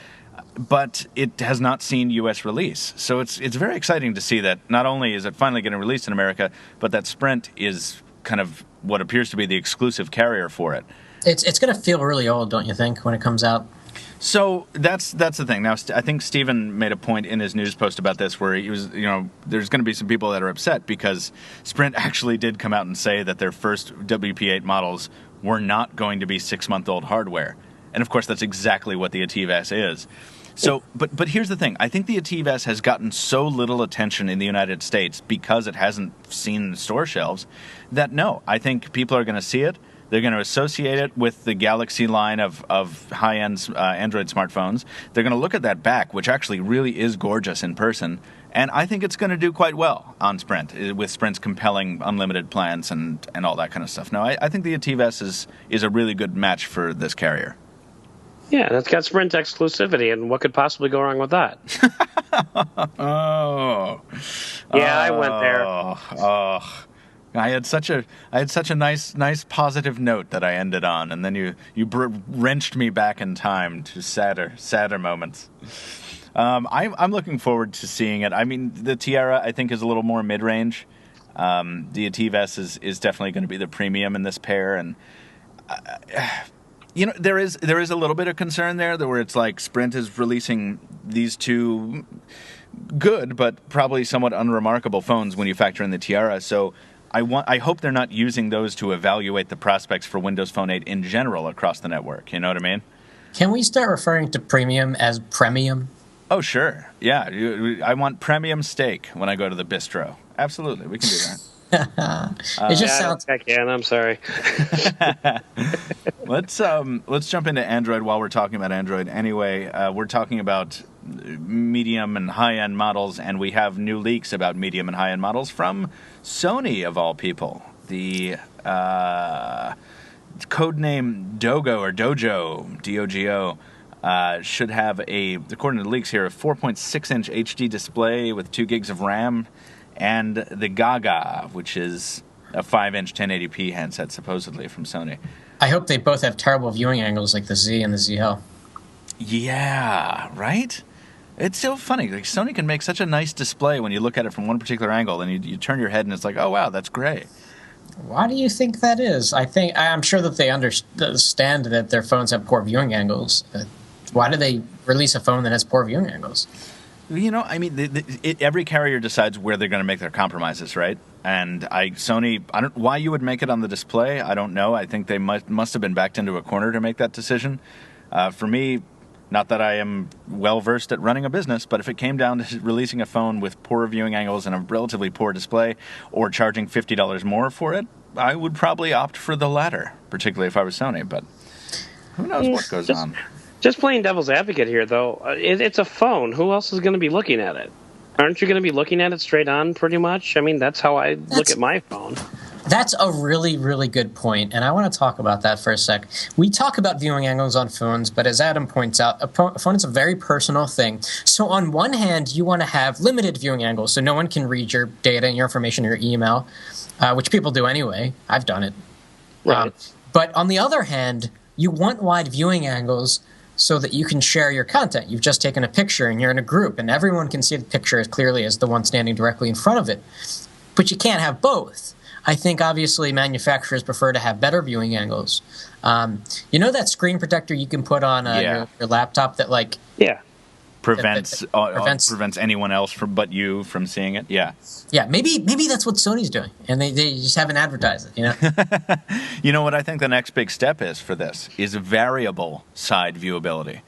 but it has not seen U.S. release. So it's very exciting to see that not only is it finally getting released in America, but that Sprint is kind of what appears to be the exclusive carrier for it. It's going to feel really old, don't you think, when it comes out? So that's the thing. Now, I think Stephen made a point in his news post about this where he was, there's going to be some people that are upset because Sprint actually did come out and say that their first WP8 models were not going to be 6-month-old hardware. And, of course, that's exactly what the Ativ S is. So, but here's the thing. I think the Ativ S has gotten so little attention in the United States because it hasn't seen store shelves that, no, I think people are going to see it. They're going to associate it with the Galaxy line of high-end Android smartphones. They're going to look at that back, which actually really is gorgeous in person. And I think it's going to do quite well on Sprint, with Sprint's compelling unlimited plans and all that kind of stuff. No, I think the ATIV-S is a really good match for this carrier. Yeah, that's got Sprint exclusivity, and what could possibly go wrong with that? I went there. I had such a nice positive note that I ended on, and then you wrenched me back in time to sadder moments. I'm looking forward to seeing it. I mean, the Tiara I think is a little more mid-range. The ATIV-S is definitely going to be the premium in this pair, and there is a little bit of concern there where it's like Sprint is releasing these two good but probably somewhat unremarkable phones when you factor in the Tiara. So I hope they're not using those to evaluate the prospects for Windows Phone 8 in general across the network. You know what I mean? Can we start referring to premium as premium? Oh, sure. Yeah. I want premium steak when I go to the bistro. Absolutely. We can do that. It just sounds... I can. I'm sorry. Let's jump into Android while we're talking about Android. Anyway, we're talking about medium and high-end models, and we have new leaks about medium and high-end models from Sony, of all people. The codename Dogo or Dojo, D-O-G-O, should have according to the leaks here, a 4.6-inch HD display with 2 gigs of RAM, and the Gaga, which is a 5-inch 1080p handset, supposedly, from Sony. I hope they both have terrible viewing angles like the Z and the ZL. Yeah, right? It's so funny. Like, Sony can make such a nice display when you look at it from one particular angle, and you turn your head and it's like, oh, wow, that's great. Why do you think that is? I'm sure that they understand that their phones have poor viewing angles. Why do they release a phone that has poor viewing angles? I mean, every carrier decides where they're going to make their compromises, right? And Sony, why you would make it on the display, I don't know. I think they must have been backed into a corner to make that decision. For me, not that I am well-versed at running a business, but if it came down to releasing a phone with poor viewing angles and a relatively poor display, or charging $50 more for it, I would probably opt for the latter, particularly if I was Sony, but who knows what goes on. Just playing devil's advocate here, though, it's a phone. Who else is going to be looking at it? Aren't you going to be looking at it straight on, pretty much? I mean, that's how I look at my phone. That's a really, really good point, and I want to talk about that for a sec. We talk about viewing angles on phones, but as Adam points out, a phone is a very personal thing. So on one hand, you want to have limited viewing angles, so no one can read your data and your information or your email, which people do anyway. I've done it. Right. But on the other hand, you want wide viewing angles so that you can share your content. You've just taken a picture and you're in a group, and everyone can see the picture as clearly as the one standing directly in front of it. But you can't have both. I think, obviously, manufacturers prefer to have better viewing angles. That screen protector you can put on your laptop that, prevents anyone else but you from seeing it? Yeah. Yeah, maybe that's what Sony's doing, and they just haven't advertised it, You know what I think the next big step is for this is variable side viewability.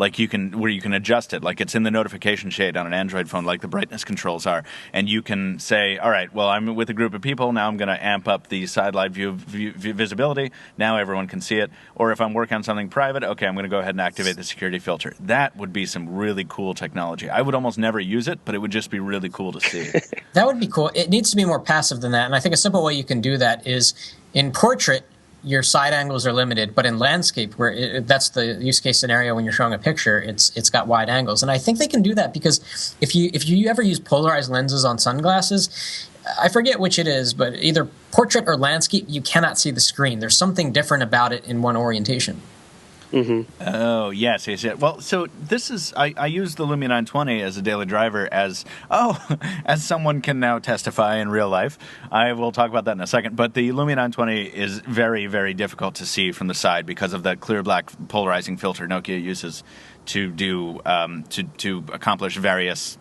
Like where you can adjust it, like it's in the notification shade on an Android phone, like the brightness controls are, and you can say, all right, well, I'm with a group of people, now I'm going to amp up the side view visibility, now everyone can see it, or if I'm working on something private, okay, I'm going to go ahead and activate the security filter. That would be some really cool technology. I would almost never use it, but it would just be really cool to see. That would be cool. It needs to be more passive than that, and I think a simple way you can do that is in portrait, your side angles are limited, but in landscape, where that's the use case scenario when you're showing a picture, it's got wide angles, and I think they can do that because if you ever use polarized lenses on sunglasses, I forget which it is, but either portrait or landscape, you cannot see the screen. There's something different about it in one orientation. Mm-hmm. Oh, yes. Well, so this is, I use the Lumia 920 as a daily driver as someone can now testify in real life. I will talk about that in a second, but the Lumia 920 is very, very difficult to see from the side because of that clear black polarizing filter Nokia uses to do, to accomplish various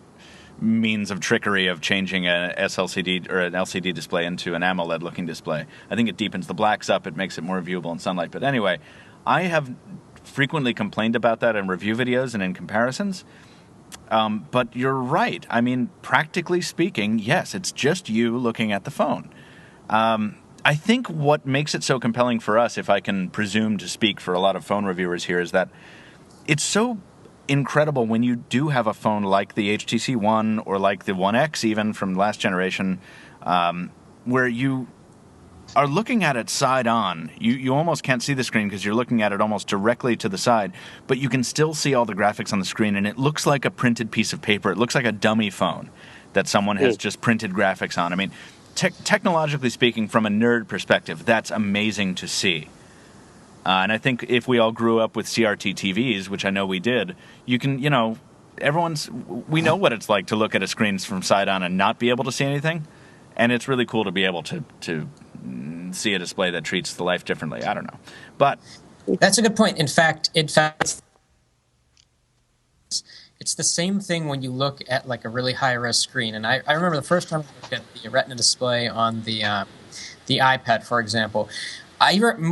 means of trickery of changing a SLCD or an LCD display into an AMOLED-looking display. I think it deepens the blacks up, it makes it more viewable in sunlight, but anyway, I have frequently complained about that in review videos and in comparisons, but you're right. I mean, practically speaking, yes, it's just you looking at the phone. I think what makes it so compelling for us, if I can presume to speak for a lot of phone reviewers here, is that it's so incredible when you do have a phone like the HTC One or like the One X even from last generation, where you are looking at it side on. You almost can't see the screen because you're looking at it almost directly to the side, but you can still see all the graphics on the screen, and it looks like a printed piece of paper. It looks like a dummy phone that someone has just printed graphics on. I mean, technologically speaking, from a nerd perspective, that's amazing to see. And I think if we all grew up with CRT TVs, which I know we did, you can, we know what it's like to look at a screen from side on and not be able to see anything. And it's really cool to be able to see a display that treats the life differently. I don't know. But that's a good point. In fact, it's the same thing when you look at like a really high-res screen. And I remember the first time I looked at the Retina display on the iPad, for example.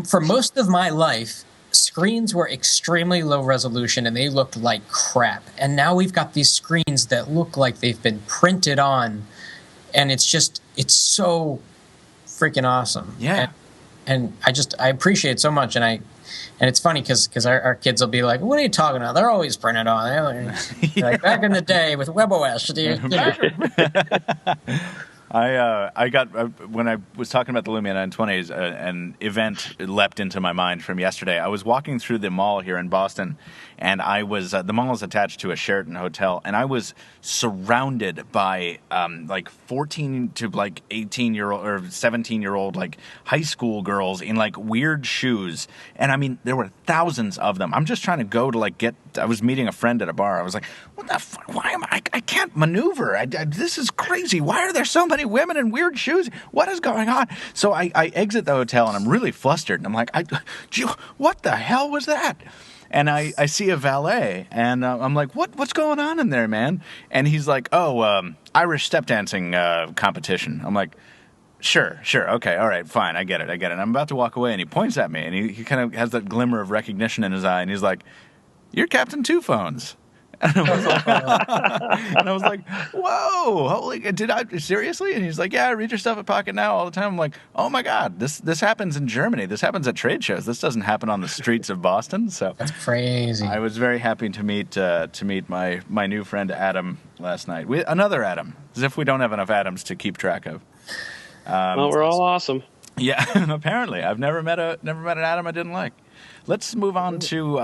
For most of my life, screens were extremely low resolution and they looked like crap. And now we've got these screens that look like they've been printed on, and it's so freaking awesome. Yeah. And I appreciate it so much, and it's funny because our kids will be like, "What are you talking about? They're always printed on." Like back in the day with webOS. When I was talking about the Lumia 920s, an event leapt into my mind from yesterday. I was walking through the mall here in Boston, and I was the mall is attached to a Sheraton hotel, and I was surrounded by like 14 to like 18-year-old or 17-year-old like high school girls in like weird shoes, and I mean there were thousands of them. I'm just trying to go to like get. I was meeting a friend at a bar. I was like, "What the fuck? Why am I can't maneuver? This is crazy. Why are there so many women in weird shoes? What is going on?" So I exit the hotel and I'm really flustered, and I'm like, "What the hell was that?" And I see a valet, and I'm like, what's going on in there, man? And he's like, Irish step dancing competition. I'm like, sure, okay, all right, fine, I get it. And I'm about to walk away, and he points at me, and he kind of has that glimmer of recognition in his eye, and he's like, "You're Captain Two Phones." And I was like, whoa, holy, did I, seriously? And he's like, "Yeah, I read your stuff at Pocketnow all the time." I'm like, oh my God, this happens in Germany. This happens at trade shows. This doesn't happen on the streets of Boston. So that's crazy. I was very happy to meet my new friend Adam last night. Another Adam, as if we don't have enough Adams to keep track of. Well, we're all awesome. Yeah, apparently. I've never met an Adam I didn't like. Let's move on to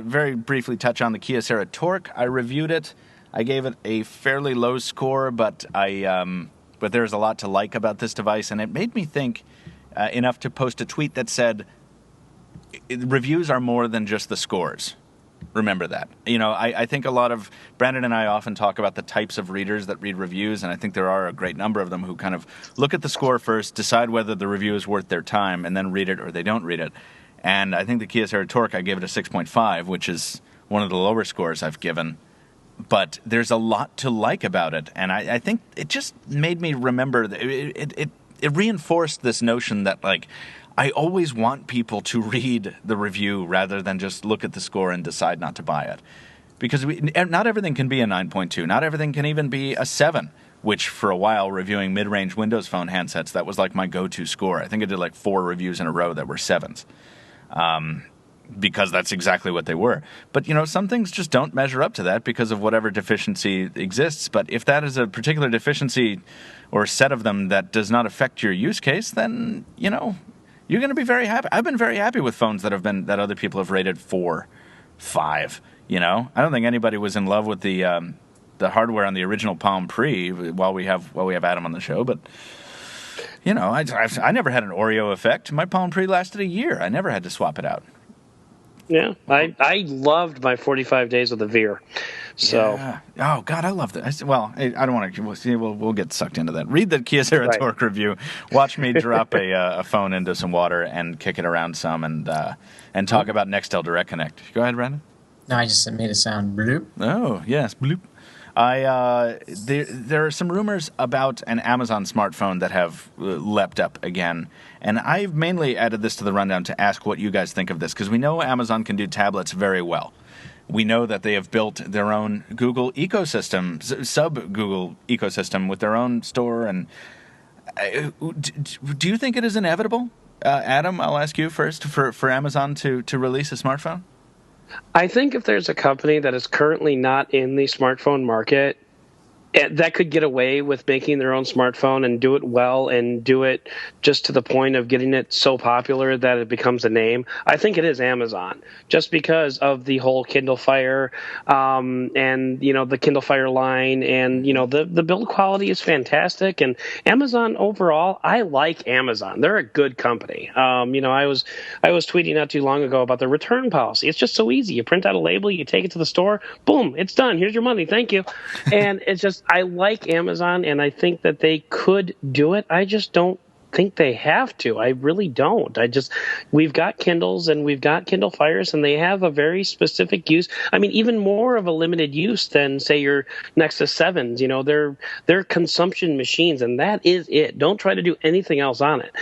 very briefly touch on the Kia Torque. I reviewed it. I gave it a fairly low score, but there's a lot to like about this device, and it made me think enough to post a tweet that said, reviews are more than just the scores. Remember that. I think a lot of Brandon and I often talk about the types of readers that read reviews, and I think there are a great number of them who kind of look at the score first, decide whether the review is worth their time, and then read it or they don't read it. And I think the Kia Torque, I gave it a 6.5, which is one of the lower scores I've given. But there's a lot to like about it, and I think it just made me remember that it reinforced this notion that like I always want people to read the review rather than just look at the score and decide not to buy it. Because not everything can be a 9.2. Not everything can even be a 7, which for a while, reviewing mid-range Windows Phone handsets, that was like my go-to score. I think I did like 4 reviews in a row that were 7s. Because that's exactly what they were. But, some things just don't measure up to that because of whatever deficiency exists. But if that is a particular deficiency or set of them that does not affect your use case, then, you're going to be very happy. I've been very happy with phones that other people have rated 4, 5. I don't think anybody was in love with the hardware on the original Palm Pre while we have Adam on the show, but I never had an Oreo effect. My Palm Pre lasted a year. I never had to swap it out. Yeah, I loved my 45 days with the Veer. So, yeah. Oh God, I loved it. I don't want to. We'll get sucked into that. Read the Kia Torque review. Watch me drop a phone into some water and kick it around some, and talk about Nextel Direct Connect. Go ahead, Brandon. No, I just made a sound. Bloop. Oh yes, bloop. There are some rumors about an Amazon smartphone that have leapt up again, and I've mainly added this to the rundown to ask what you guys think of this, because we know Amazon can do tablets very well. We know that they have built their own Google ecosystem, sub-Google ecosystem with their own store, and Do you think it is inevitable, Adam? I'll ask you first for Amazon to release a smartphone. I think if there's a company that is currently not in the smartphone market that could get away with making their own smartphone and do it well and do it just to the point of getting it so popular that it becomes a name, I think it is Amazon, just because of the whole Kindle Fire and, the Kindle Fire line, and, the build quality is fantastic. And Amazon overall, I like Amazon. They're a good company. I was tweeting not too long ago about the return policy. It's just so easy. You print out a label, you take it to the store, boom, it's done. Here's your money. Thank you. And it's just, I like Amazon, and I think that they could do it. I just don't think they have to. I really don't. We've got Kindles and we've got Kindle Fires, and they have a very specific use. I mean, even more of a limited use than, say, your Nexus 7s. They're consumption machines, and that is it. Don't try to do anything else on it.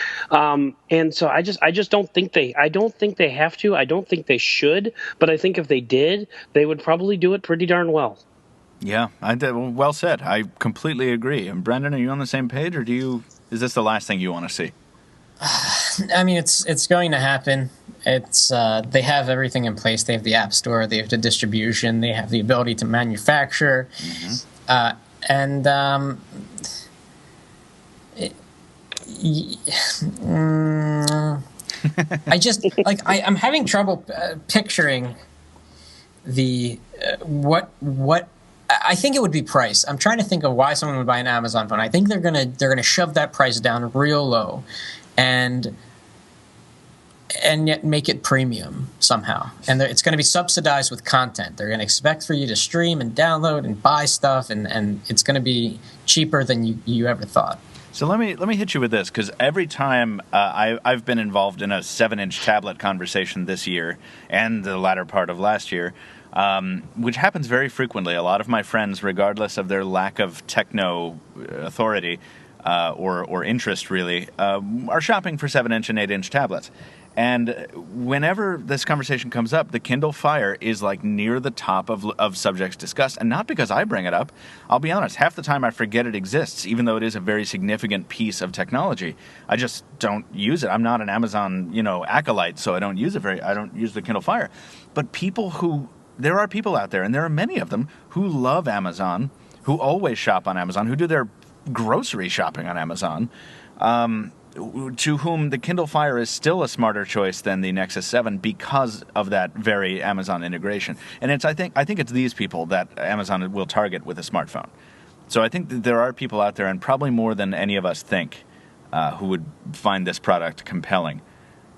And so I just don't think they have to. I don't think they should. But I think if they did, they would probably do it pretty darn well. Yeah, well said. I completely agree. And Brendan, are you on the same page, or is this the last thing you want to see? I mean, it's going to happen. It's they have everything in place. They have the App Store. They have the distribution. They have the ability to manufacture. Mm-hmm. I'm having trouble picturing the what. I think it would be price. I'm trying to think of why someone would buy an Amazon phone. I think they're gonna shove that price down real low, and yet make it premium somehow. And it's going to be subsidized with content. They're going to expect for you to stream and download and buy stuff, and it's going to be cheaper than you ever thought. So let me hit you with this, because every time I've been involved in a 7-inch tablet conversation this year and the latter part of last year. Which happens very frequently. A lot of my friends, regardless of their lack of techno authority or interest, really, are shopping for 7-inch and 8-inch tablets. And whenever this conversation comes up, the Kindle Fire is like near the top of subjects discussed. And not because I bring it up. I'll be honest, half the time I forget it exists, even though it is a very significant piece of technology. I just don't use it. I'm not an Amazon, acolyte, so I don't use the Kindle Fire. But there are people out there, and there are many of them, who love Amazon, who always shop on Amazon, who do their grocery shopping on Amazon, to whom the Kindle Fire is still a smarter choice than the Nexus 7 because of that very Amazon integration. And I think it's these people that Amazon will target with a smartphone. So I think that there are people out there, and probably more than any of us think, who would find this product compelling,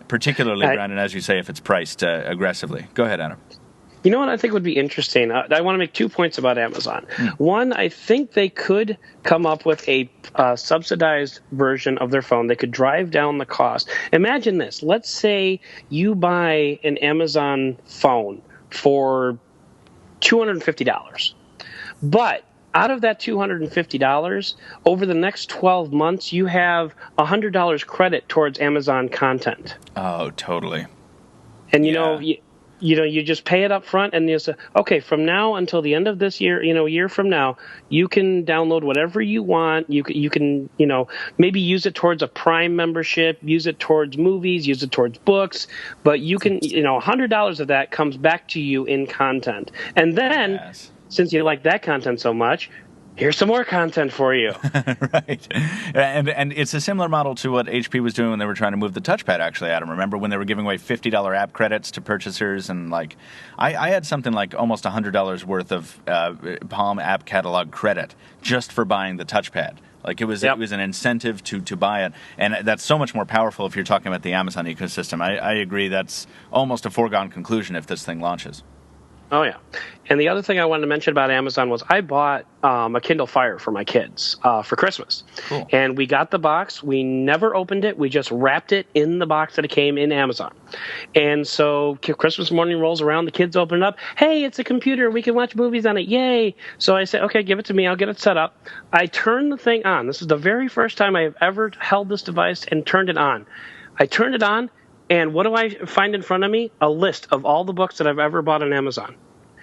particularly, Brandon, as you say, if it's priced aggressively. Go ahead, Adam. You know what I think would be interesting? I want to make 2 points about Amazon. One, I think they could come up with a subsidized version of their phone. They could drive down the cost. Imagine this. Let's say you buy an Amazon phone for $250. But out of that $250, over the next 12 months, you have $100 credit towards Amazon content. Oh, totally. And, you just pay it up front, and you say, okay, from now until the end of this year, a year from now, you can download whatever you want. You can, maybe use it towards a Prime membership, use it towards movies, use it towards books, but you can, $100 of that comes back to you in content. And then, since you like that content so much, here's some more content for you. Right. And it's a similar model to what HP was doing when they were trying to move the touchpad, actually, Adam. Remember when they were giving away $50 app credits to purchasers? And I had something like almost $100 worth of Palm app catalog credit just for buying the touchpad. It was an incentive to buy it. And that's so much more powerful if you're talking about the Amazon ecosystem. I agree that's almost a foregone conclusion if this thing launches. Oh, yeah. And the other thing I wanted to mention about Amazon was I bought a Kindle Fire for my kids for Christmas. Cool. And we got the box. We never opened it. We just wrapped it in the box that it came in Amazon. And so Christmas morning rolls around. The kids open it up. Hey, it's a computer. We can watch movies on it. Yay. So I said, okay, give it to me. I'll get it set up. I turned the thing on. This is the very first time I've ever held this device and turned it on. I turned it on. And what do I find in front of me? A list of all the books that I've ever bought on Amazon.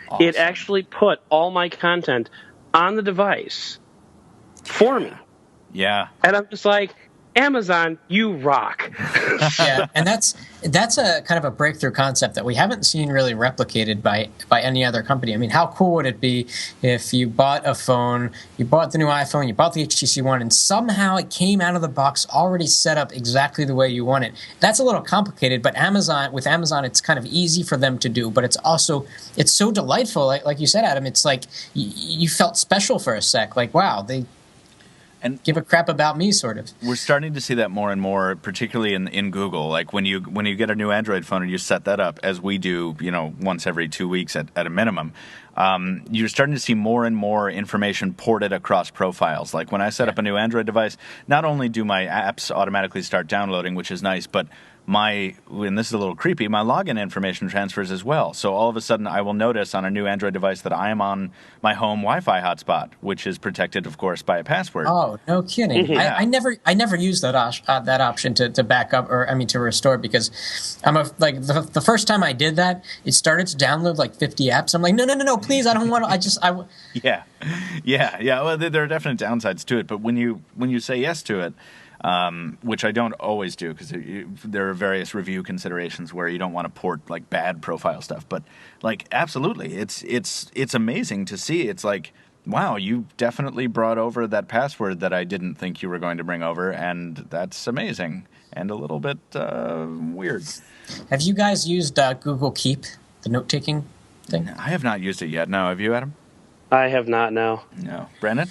Awesome. It actually put all my content on the device for me. Yeah. And I'm just like, Amazon, you rock. Yeah, and that's a kind of a breakthrough concept that we haven't seen really replicated by any other company. I mean, how cool would it be if you bought a phone, you bought the new iPhone, you bought the HTC One, and somehow it came out of the box already set up exactly the way you want it? That's a little complicated, but with Amazon, it's kind of easy for them to do. But it's so delightful. Like you said, Adam, it's like you felt special for a sec. Like, wow, they give a crap about me, sort of. We're starting to see that more and more, particularly in Google. Like when you get a new Android phone and you set that up, as we do, once every 2 weeks at a minimum, you're starting to see more and more information ported across profiles. Like when I set up a new Android device, not only do my apps automatically start downloading, which is nice, but and this is a little creepy, my login information transfers as well. So all of a sudden I will notice on a new Android device that I am on my home Wi-Fi hotspot, which is protected, of course, by a password. Oh, no kidding. Yeah. I never used that option to back up, to restore, because the first time I did that, it started to download like 50 apps. I'm like, no, please, I don't want to. Yeah. Well, there are definite downsides to it, but when you say yes to it, which I don't always do, because there are various review considerations where you don't want to port like bad profile stuff. But like, absolutely, it's amazing to see. It's like, wow, you definitely brought over that password that I didn't think you were going to bring over, and that's amazing and a little bit weird. Have you guys used Google Keep, the note-taking thing? I have not used it yet. No, have you, Adam? I have not, no. No. Brennan?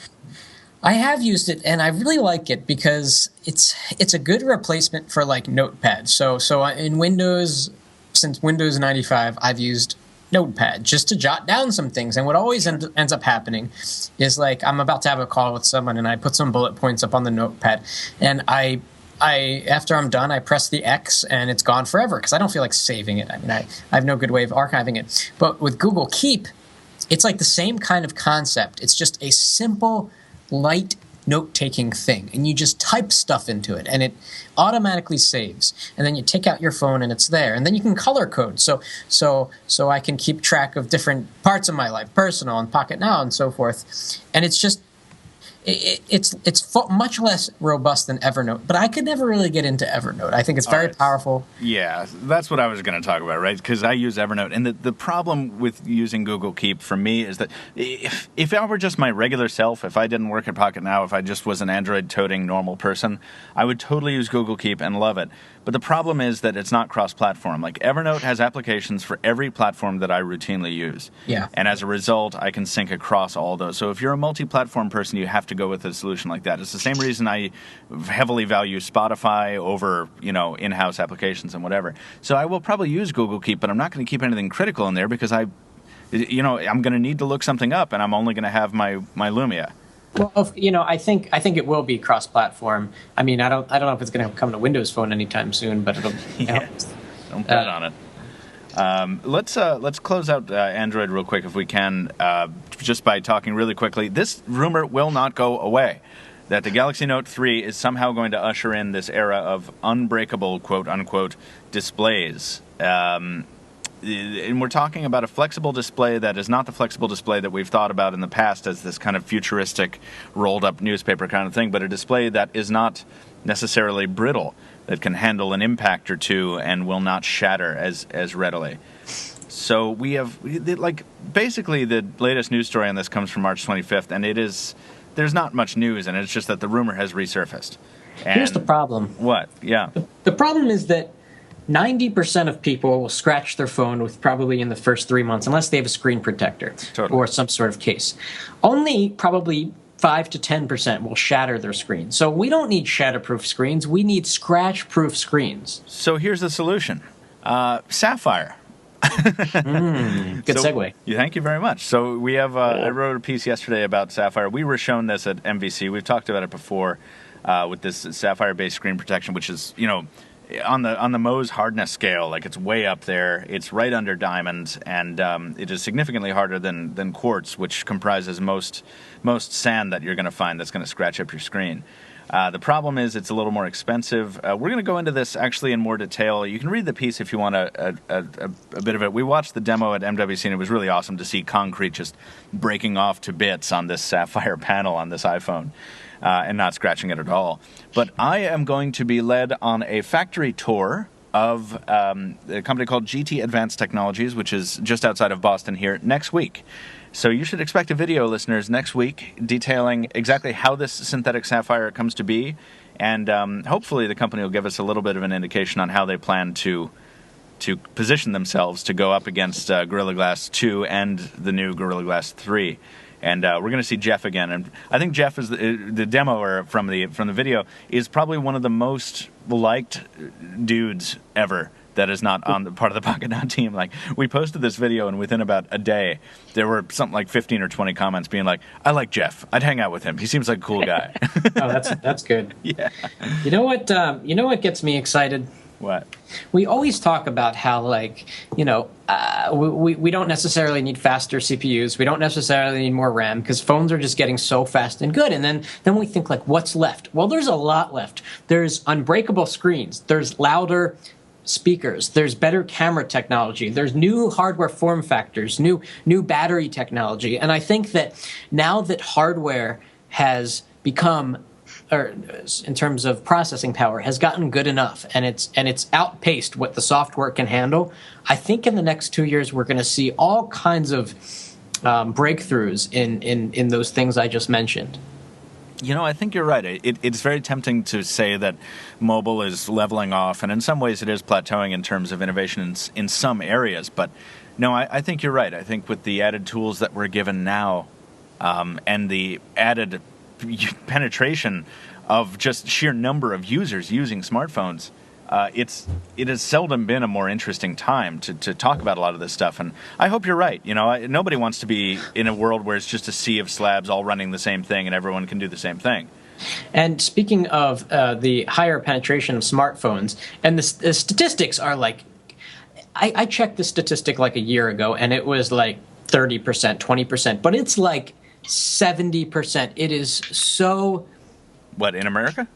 I have used it, and I really like it because it's a good replacement for like Notepad. So in Windows, since Windows 95, I've used Notepad just to jot down some things. And what always ends up happening is, like, I'm about to have a call with someone, and I put some bullet points up on the Notepad, and I after I'm done, I press the X, and it's gone forever because I don't feel like saving it. I mean, I have no good way of archiving it. But with Google Keep, it's like the same kind of concept. It's just a simple, light note-taking thing, and you just type stuff into it and it automatically saves, and then you take out your phone and it's there, and then you can color code so I can keep track of different parts of my life, personal and Pocketnow and so forth. And it's just it's much less robust than Evernote, but I could never really get into Evernote. I think it's very powerful. Yeah, that's what I was going to talk about, right? Because I use Evernote, and the problem with using Google Keep for me is that if I were just my regular self, if I didn't work at Pocketnow, if I just was an Android-toting normal person, I would totally use Google Keep and love it. But the problem is that it's not cross-platform. Like, Evernote has applications for every platform that I routinely use. Yeah. And as a result, I can sync across all those. So if you're a multi-platform person, you have to go with a solution like that. It's the same reason I heavily value Spotify over, in-house applications and whatever. So I will probably use Google Keep, but I'm not going to keep anything critical in there because I'm going to need to look something up, and I'm only going to have my Lumia. Well, I think it will be cross-platform. I mean, I don't know if it's going to come to Windows Phone anytime soon, but it'll. Yeah. Don't bet on it. Let's close out Android real quick if we can, just by talking really quickly. This rumor will not go away, that the Galaxy Note 3 is somehow going to usher in this era of unbreakable, quote-unquote, displays. And we're talking about a flexible display that is not the flexible display that we've thought about in the past as this kind of futuristic, rolled-up newspaper kind of thing, but a display that is not necessarily brittle, that can handle an impact or two and will not shatter as readily. So we have, basically the latest news story on this comes from March 25th, and there's not much news in it. It's just that the rumor has resurfaced. And here's the problem. What? Yeah. The problem is that 90% of people will scratch their phone probably in the first 3 months, unless they have a screen protector or some sort of case. Only probably 5 to 10% will shatter their screen. So we don't need shatterproof screens. We need scratch-proof screens. So here's the solution. Sapphire. Good segue. Thank you very much. So we have, I wrote a piece yesterday about Sapphire. We were shown this at MVC. We've talked about it before with this Sapphire-based screen protection, which is, on the Mohs hardness scale, like, it's way up there. It's right under diamond, and it is significantly harder than quartz, which comprises most sand that you're going to find that's going to scratch up your screen. The problem is it's a little more expensive. We're going to go into this actually in more detail. You can read the piece if you want a bit of it. We watched the demo at MWC, and it was really awesome to see concrete just breaking off to bits on this Sapphire panel on this iPhone. and not scratching it at all. But I am going to be led on a factory tour of a company called GT Advanced Technologies, which is just outside of Boston here, next week. So you should expect a video, listeners, next week detailing exactly how this synthetic sapphire comes to be, and hopefully the company will give us a little bit of an indication on how they plan to position themselves to go up against Gorilla Glass 2 and the new Gorilla Glass 3. And we're going to see Jeff again, and I think Jeff is the demoer from the video is probably one of the most liked dudes ever that is not on the part of the Pocketnow team. Like, we posted this video, and within about a day, there were something like 15 or 20 comments being like, "I like Jeff. I'd hang out with him. He seems like a cool guy." Oh, that's good. Yeah. You know what? You know what gets me excited? What? We always talk about how, like, we don't necessarily need faster CPUs. We don't necessarily need more RAM because phones are just getting so fast and good. And then we think, like, what's left? Well, there's a lot left. There's unbreakable screens. There's louder speakers. There's better camera technology. There's new hardware form factors, new battery technology. And I think that now that hardware has become, or in terms of processing power, has gotten good enough, and it's outpaced what the software can handle, I think in the next 2 years we're going to see all kinds of breakthroughs in those things I just mentioned. You know, I think you're right. It's very tempting to say that mobile is leveling off, and in some ways it is plateauing in terms of innovation in some areas. But no, I think you're right. I think with the added tools that we're given now, and the added penetration of just sheer number of users using smartphones, it has seldom been a more interesting time to talk about a lot of this stuff. And I hope you're right. You know, nobody wants to be in a world where it's just a sea of slabs all running the same thing and everyone can do the same thing. And speaking of the higher penetration of smartphones, and the statistics are like, I checked the statistic like a year ago, and it was like 30%, 20%, but it's like 70%. It is so... What, in America?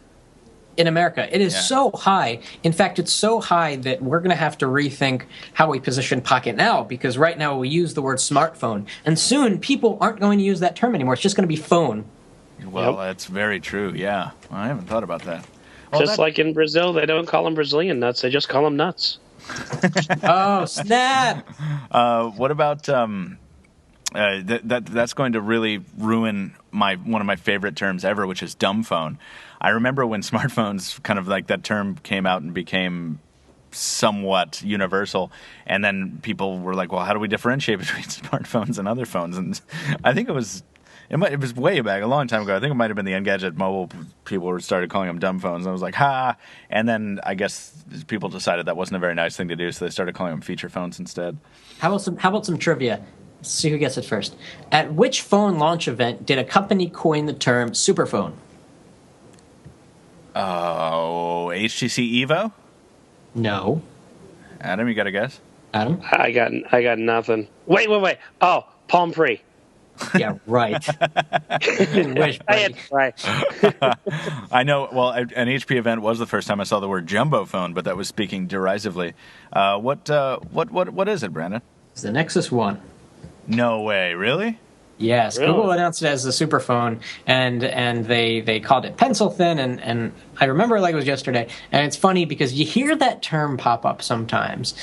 In America. It is so high. In fact, it's so high that we're going to have to rethink how we position Pocketnow, because right now we use the word smartphone, and soon people aren't going to use that term anymore. It's just going to be phone. Well, that's very true, yeah. I haven't thought about that. Just like in Brazil, they don't call them Brazilian nuts. They just call them nuts. Oh, snap! What about... that's going to really ruin one of my favorite terms ever, which is dumb phone. I remember when smartphones, kind of like that term came out and became somewhat universal, and then people were like, well, how do we differentiate between smartphones and other phones? And I think it was way back, a long time ago. I think it might have been the Engadget Mobile people started calling them dumb phones. And I was like, ha! And then I guess people decided that wasn't a very nice thing to do, so they started calling them feature phones instead. How about some trivia? Let's see who gets it first. At which phone launch event did a company coin the term superphone? Oh, HTC Evo? No. Adam, you got a guess? Adam? I got nothing. Wait. Oh, Palm Pre. Yeah, right. Wish, I had right. I know. Well, an HP event was the first time I saw the word jumbo phone, but that was speaking derisively. What is it, Brandon? It's the Nexus One. No way, really? Yes, Really? Google announced it as the superphone, and they called it pencil thin, and I remember it like it was yesterday. And it's funny because you hear that term pop up sometimes,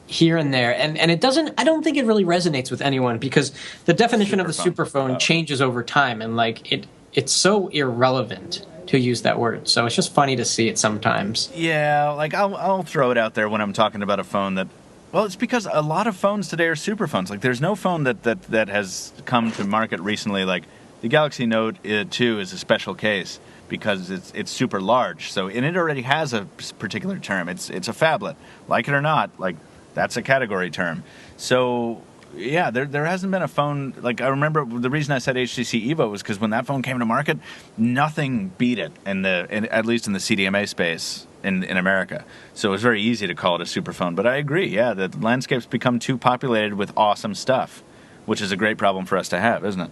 here and there, and it doesn't. I don't think it really resonates with anyone because the definition of the superphone changes over time, and like it's so irrelevant to use that word. So it's just funny to see it sometimes. Yeah, like I'll throw it out there when I'm talking about a phone that. Well, it's because a lot of phones today are superphones. Like, there's no phone that has come to market recently. Like, the Galaxy Note 2 is a special case because it's super large. So, and it already has a particular term. It's a phablet. Like it or not, like, that's a category term. So, yeah, there hasn't been a phone. Like, I remember the reason I said HTC Evo was because when that phone came to market, nothing beat it, at least in the CDMA space. In America. So it was very easy to call it a superphone. But I agree, yeah, the landscape's become too populated with awesome stuff, which is a great problem for us to have, isn't it?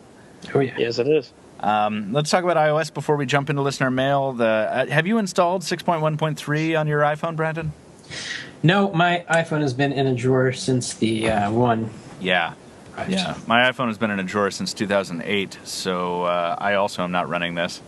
Oh, yeah. Yes, it is. Let's talk about iOS before we jump into listener mail. Have you installed 6.1.3 on your iPhone, Brandon? No, my iPhone has been in a drawer since the 1. Yeah. arrived. Yeah, my iPhone has been in a drawer since 2008, so I also am not running this.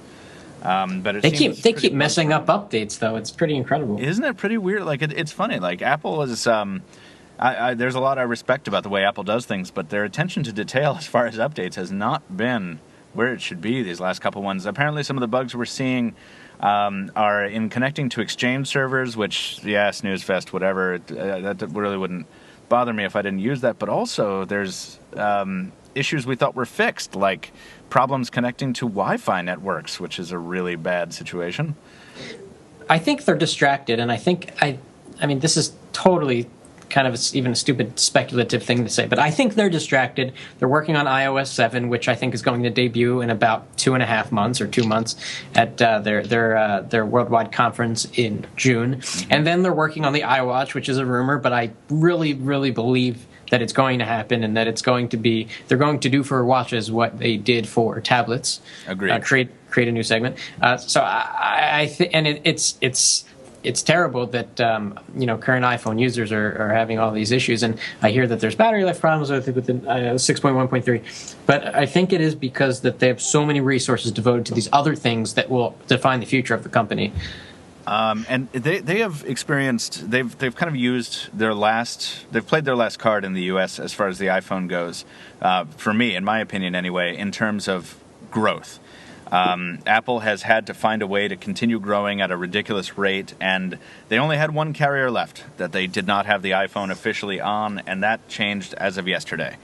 But they keep messing up updates, though. It's pretty incredible. Isn't it pretty weird? Like it's funny. Like Apple is. There's a lot I respect about the way Apple does things, but their attention to detail as far as updates has not been where it should be these last couple ones. Apparently, some of the bugs we're seeing are in connecting to Exchange servers, which, yeah, snooze fest, whatever. That really wouldn't bother me if I didn't use that. But also, there's issues we thought were fixed, like problems connecting to Wi-Fi networks, which is a really bad situation. I think they're distracted, and I mean, this is totally kind of even a stupid speculative thing to say, but I think they're distracted. They're working on iOS 7, which I think is going to debut in about 2.5 months or 2 months at their worldwide conference in June. And then they're working on the iWatch, which is a rumor, but I really, really believe that it's going to happen and that it's going to be, they're going to do for watches what they did for tablets. Agreed. Create a new segment. So I think, and it's terrible that current iPhone users are having all these issues, and I hear that there's battery life problems with the 6.1.3. But I think it is because that they have so many resources devoted to these other things that will define the future of the company. And they have experienced, they've kind of used they've played their last card in the U.S. as far as the iPhone goes, for me, in my opinion anyway, in terms of growth. Apple has had to find a way to continue growing at a ridiculous rate, and they only had one carrier left that they did not have the iPhone officially on, and that changed as of yesterday.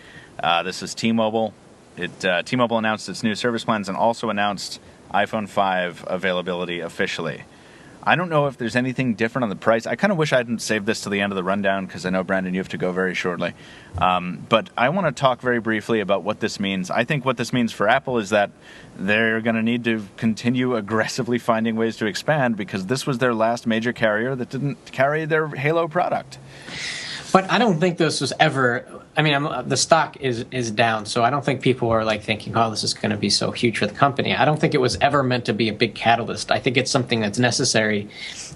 This is T-Mobile. T-Mobile announced its new service plans and also announced iPhone 5 availability officially. I don't know if there's anything different on the price. I kind of wish I hadn't saved this to the end of the rundown because I know, Brandon, you have to go very shortly. But I want to talk very briefly about what this means. I think what this means for Apple is that they're going to need to continue aggressively finding ways to expand because this was their last major carrier that didn't carry their Halo product. But I don't think this was ever. I mean, the stock is down, so I don't think people are like thinking, "Oh, this is going to be so huge for the company." I don't think it was ever meant to be a big catalyst. I think it's something that's necessary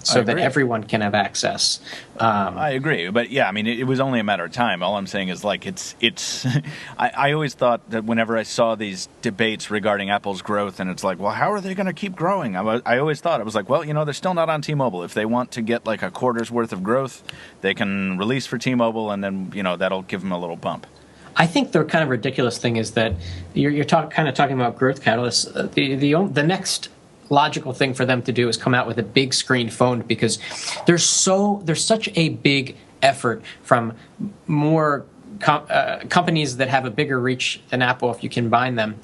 so that everyone can have access. I agree, but yeah, I mean, it was only a matter of time. All I'm saying is, like, it's. I always thought that whenever I saw these debates regarding Apple's growth, and it's like, well, how are they going to keep growing? I always thought I was like, well, they're still not on T-Mobile. If they want to get like a quarter's worth of growth, they can release for T-Mobile, and then that'll give them a little bump. I think the kind of ridiculous thing is that you're talking about growth catalysts. The next logical thing for them to do is come out with a big screen phone because there's such a big effort from more companies that have a bigger reach than Apple, if you combine them,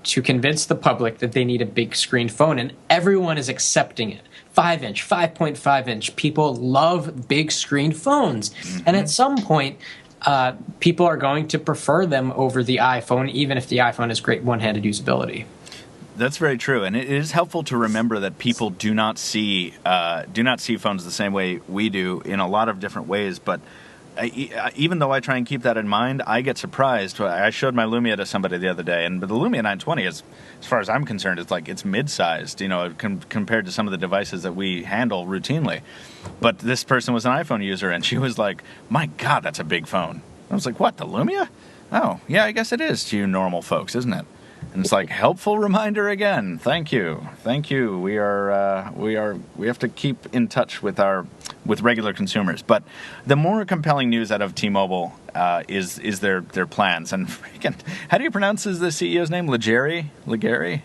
to convince the public that they need a big screen phone, and everyone is accepting it. 5-inch, 5.5-inch. People love big screen phones, and at some point, people are going to prefer them over the iPhone, even if the iPhone has great one-handed usability. That's very true, and it is helpful to remember that people do not see phones the same way we do in a lot of different ways. But even though I try and keep that in mind, I get surprised. I showed my Lumia to somebody the other day, and the Lumia 920 is, as far as I'm concerned, it's mid-sized, compared to some of the devices that we handle routinely. But this person was an iPhone user, and she was like, "My God, that's a big phone." I was like, "What, the Lumia? Oh, yeah, I guess it is to you normal folks, isn't it?" And it's like, helpful reminder again. Thank you. We have to keep in touch with regular consumers. But the more compelling news out of T-Mobile is their plans. And freaking, how do you pronounce the CEO's name? Legere? Nobody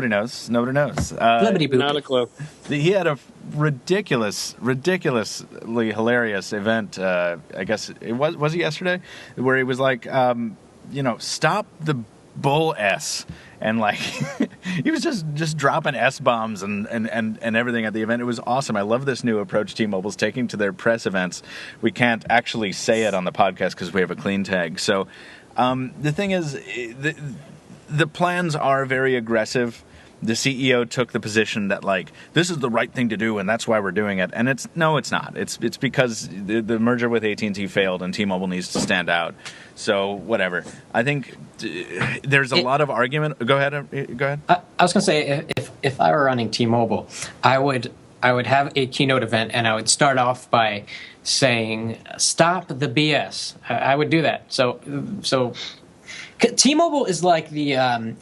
knows. Not a clue. He had a ridiculously hilarious event. I guess it was it yesterday, where he was like, stop the bull S, and like he was just dropping S bombs and everything at the event. It was awesome. I love this new approach T-Mobile's taking to their press events. We can't actually say it on the podcast because we have a clean tag. So the thing is, the plans are very aggressive. The CEO took the position that, like, this is the right thing to do, and that's why we're doing it. And it's not. It's because the merger with AT&T failed, and T-Mobile needs to stand out. So whatever. I think there's a lot of argument. Go ahead. I was going to say, if I were running T-Mobile, I would I would have a keynote event, and I would start off by saying, "Stop the BS." I would do that. So T-Mobile is like the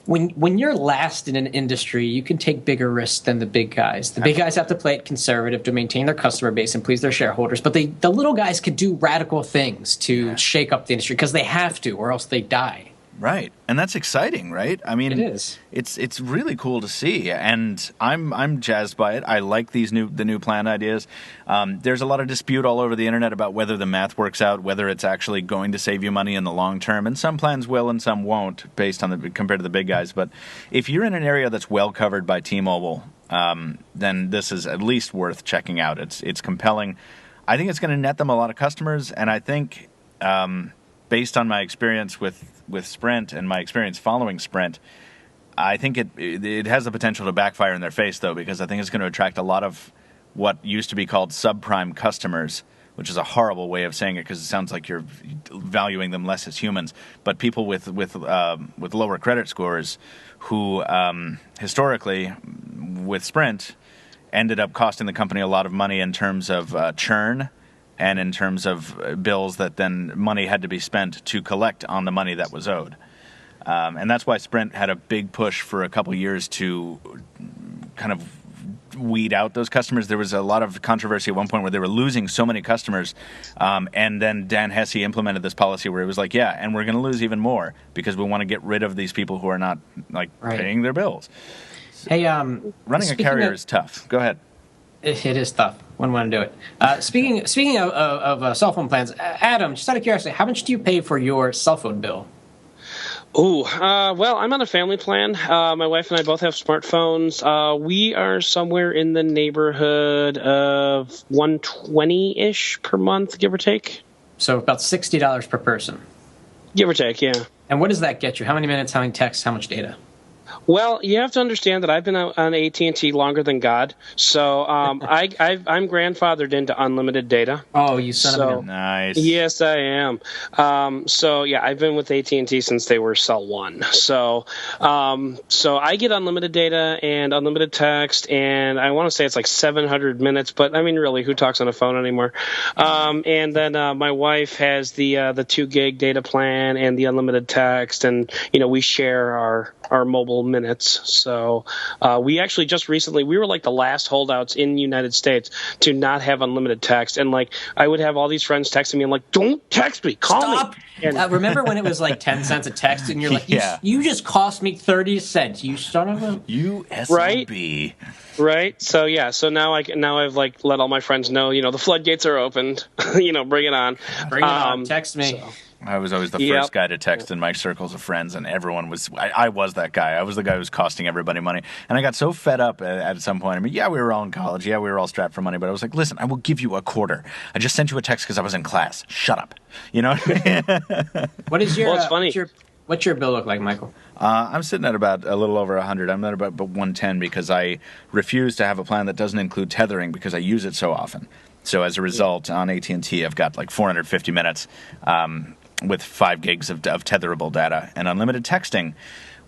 when you're last in an industry, you can take bigger risks than the big guys. The big guys have to play it conservative to maintain their customer base and please their shareholders, but the little guys could do radical things to shake up the industry because they have to, or else they die. Right, and that's exciting, right? I mean, it is. It's really cool to see, and I'm jazzed by it. I like the new plan ideas. There's a lot of dispute all over the internet about whether the math works out, whether it's actually going to save you money in the long term, and some plans will and some won't, based on compared to the big guys. But if you're in an area that's well covered by T-Mobile, then this is at least worth checking out. It's compelling. I think it's going to net them a lot of customers, and I think. Based on my experience with Sprint and my experience following Sprint, I think it has the potential to backfire in their face, though, because I think it's going to attract a lot of what used to be called subprime customers, which is a horrible way of saying it because it sounds like you're valuing them less as humans. But people with lower credit scores who historically, with Sprint, ended up costing the company a lot of money in terms of churn. And in terms of bills that then money had to be spent to collect on the money that was owed. And that's why Sprint had a big push for a couple years to kind of weed out those customers. There was a lot of controversy at one point where they were losing so many customers. And then Dan Hesse implemented this policy where it was like, yeah, and we're going to lose even more because we want to get rid of these people who are not paying their bills. Hey, running a carrier is tough. Go ahead. It is tough. Wouldn't want to do it. Speaking of cell phone plans, Adam, just out of curiosity, how much do you pay for your cell phone bill? Well, I'm on a family plan. My wife and I both have smartphones. We are somewhere in the neighborhood of $120-ish per month, give or take. So about $60 per person. Give or take, yeah. And what does that get you? How many minutes, how many texts, how much data? Well, you have to understand that I've been on AT&T longer than God, so I'm grandfathered into unlimited data. Oh, you son of a... Nice. Yes, I am. So yeah, I've been with AT&T since they were Cell One. So I get unlimited data and unlimited text, and I want to say it's like 700 minutes, but I mean, really, who talks on a phone anymore? And then my wife has the 2 gig data plan and the unlimited text, and we share our mobile minutes. So we actually just recently, we were like the last holdouts in the United States to not have unlimited text. And like I would have all these friends texting me and like, don't text me, call Stop. me. And, remember when it was like 10 cents a text and you're like, you just cost me 30 cents, you son of a... You SOB. Right. So yeah. So now I've like let all my friends know, the floodgates are opened. Bring it on. Bring it on. Text me. So. I was always the first guy to text in my circles of friends, and everyone was. I was that guy. I was the guy who was costing everybody money, and I got so fed up at some point. I mean, yeah, we were all in college. Yeah, we were all strapped for money, but I was like, listen, I will give you a quarter. I just sent you a text because I was in class. Shut up. What is your? Well, it's funny. What's your bill look like, Michael? I'm sitting at about a little over 100. I'm at about 110 because I refuse to have a plan that doesn't include tethering because I use it so often. So as a result, on AT&T, I've got like 450 minutes. With 5 gigs of tetherable data and unlimited texting,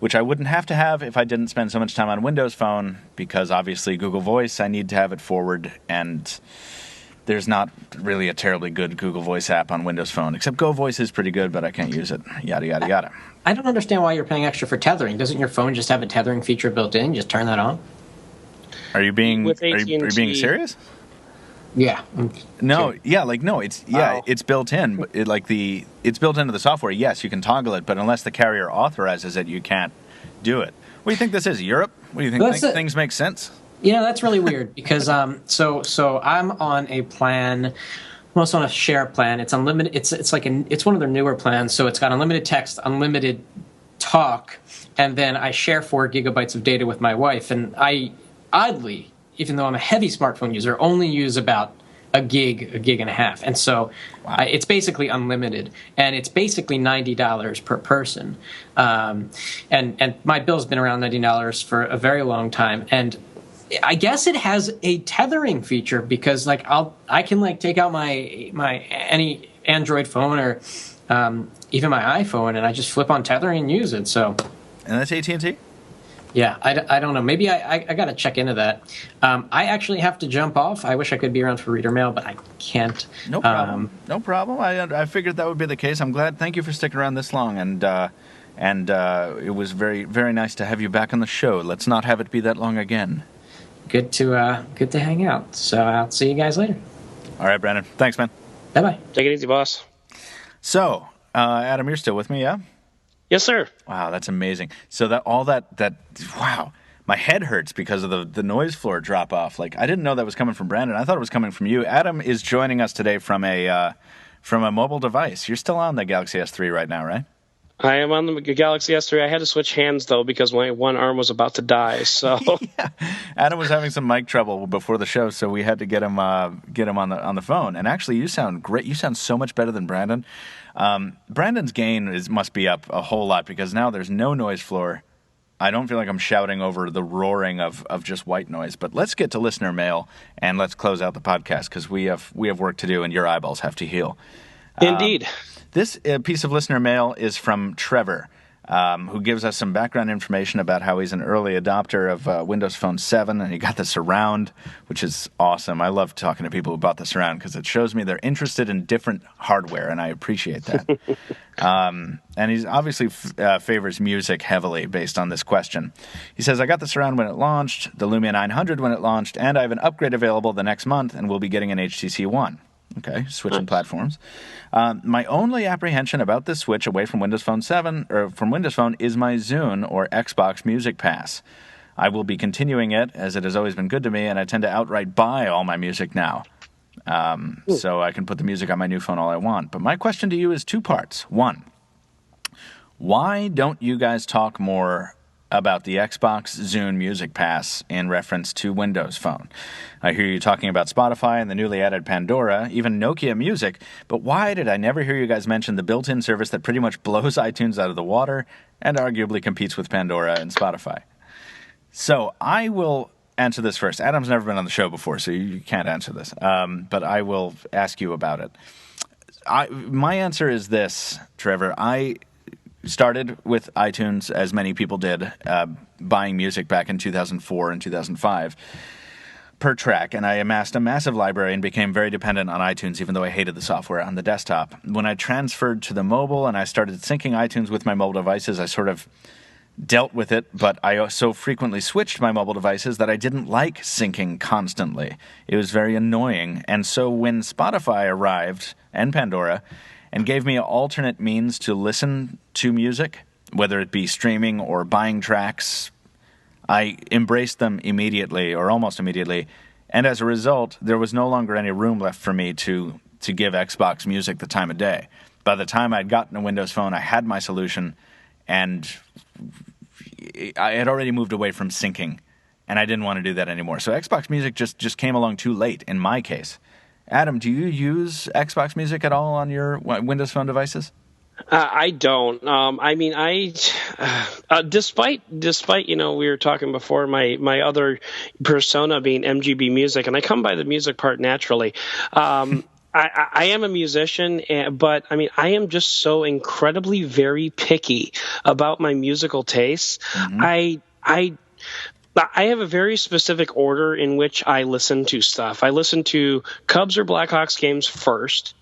which I wouldn't have to have if I didn't spend so much time on Windows Phone, because obviously Google Voice, I need to have it forward, and there's not really a terribly good Google Voice app on Windows Phone, except Go Voice is pretty good, but I can't use it, yada, yada, yada. I don't understand why you're paying extra for tethering. Doesn't your phone just have a tethering feature built in? Just turn that on? Are you being serious? Yeah. No, yeah, it's built in. But it's built into the software. Yes, you can toggle it, but unless the carrier authorizes it, you can't do it. What do you think this is? Europe? What do you think? Things make sense? That's really weird because so I'm on a plan. I'm also on a share plan. It's unlimited. It's one of their newer plans. So it's got unlimited text, unlimited talk, and then I share 4 gigabytes of data with my wife. And I oddly, even though I'm a heavy smartphone user, only use about a gig and a half. And so it's basically unlimited. And it's basically $90 per person. And my bill's been around $90 for a very long time. And I guess it has a tethering feature because I can take out my any Android phone or even my iPhone and I just flip on tethering and use it. So. And that's AT&T? Yeah, I don't know. Maybe I got to check into that. I actually have to jump off. I wish I could be around for reader mail, but I can't. No problem. No problem. I figured that would be the case. I'm glad. Thank you for sticking around this long, and it was very, very nice to have you back on the show. Let's not have it be that long again. Good to hang out. So I'll see you guys later. All right, Brandon. Thanks, man. Bye-bye. Take it easy, boss. So, Adam, you're still with me, yeah? Yes, sir. Wow, that's amazing. So wow, my head hurts because of the noise floor drop off. Like, I didn't know that was coming from Brandon. I thought it was coming from you. Adam is joining us today from a mobile device. You're still on the Galaxy S3 right now, right? I am on the Galaxy S3. I had to switch hands, though, because my one arm was about to die. So yeah. Adam was having some mic trouble before the show, so we had to get him on the phone. And actually, you sound great. You sound so much better than Brandon. Brandon's gain must be up a whole lot because now there's no noise floor. I don't feel like I'm shouting over the roaring of just white noise. But let's get to listener mail and let's close out the podcast because we have work to do and your eyeballs have to heal. Indeed. This piece of listener mail is from Trevor, who gives us some background information about how he's an early adopter of Windows Phone 7, and he got the Surround, which is awesome. I love talking to people who bought the Surround because it shows me they're interested in different hardware, and I appreciate that. And he obviously favors music heavily based on this question. He says, I got the Surround when it launched, the Lumia 900 when it launched, and I have an upgrade available the next month, and we'll be getting an HTC One. Okay, switching platforms. My only apprehension about this switch away from Windows Phone 7 or from Windows Phone is my Zune or Xbox Music Pass. I will be continuing it as it has always been good to me, and I tend to outright buy all my music now, so I can put the music on my new phone all I want. But my question to you is two parts. One, why don't you guys talk more about the Xbox Zune Music Pass in reference to Windows Phone? I hear you talking about Spotify and the newly added Pandora, even Nokia Music, but why did I never hear you guys mention the built-in service that pretty much blows iTunes out of the water and arguably competes with Pandora and Spotify? So I will answer this first. Adam's never been on the show before, so you can't answer this, but I will ask you about it. My answer is this, Trevor. I started with iTunes, as many people did, buying music back in 2004 and 2005 per track, and I amassed a massive library and became very dependent on iTunes, even though I hated the software on the desktop. When I transferred to the mobile and I started syncing iTunes with my mobile devices, I sort of dealt with it, but I so frequently switched my mobile devices that I didn't like syncing constantly. It was very annoying, and so when Spotify arrived, and Pandora, and gave me alternate means to listen to music, whether it be streaming or buying tracks, I embraced them immediately or almost immediately, and as a result, there was no longer any room left for me to give Xbox Music the time of day. By the time I'd gotten a Windows Phone, I had my solution, and I had already moved away from syncing, and I didn't want to do that anymore. So Xbox Music just came along too late in my case. Adam, do you use Xbox Music at all on your Windows Phone devices? I don't. Despite we were talking before, my other persona being MGB Music, and I come by the music part naturally. I am a musician, but I am just so incredibly very picky about my musical tastes. Mm-hmm. I have a very specific order in which I listen to stuff. I listen to Cubs or Blackhawks games first.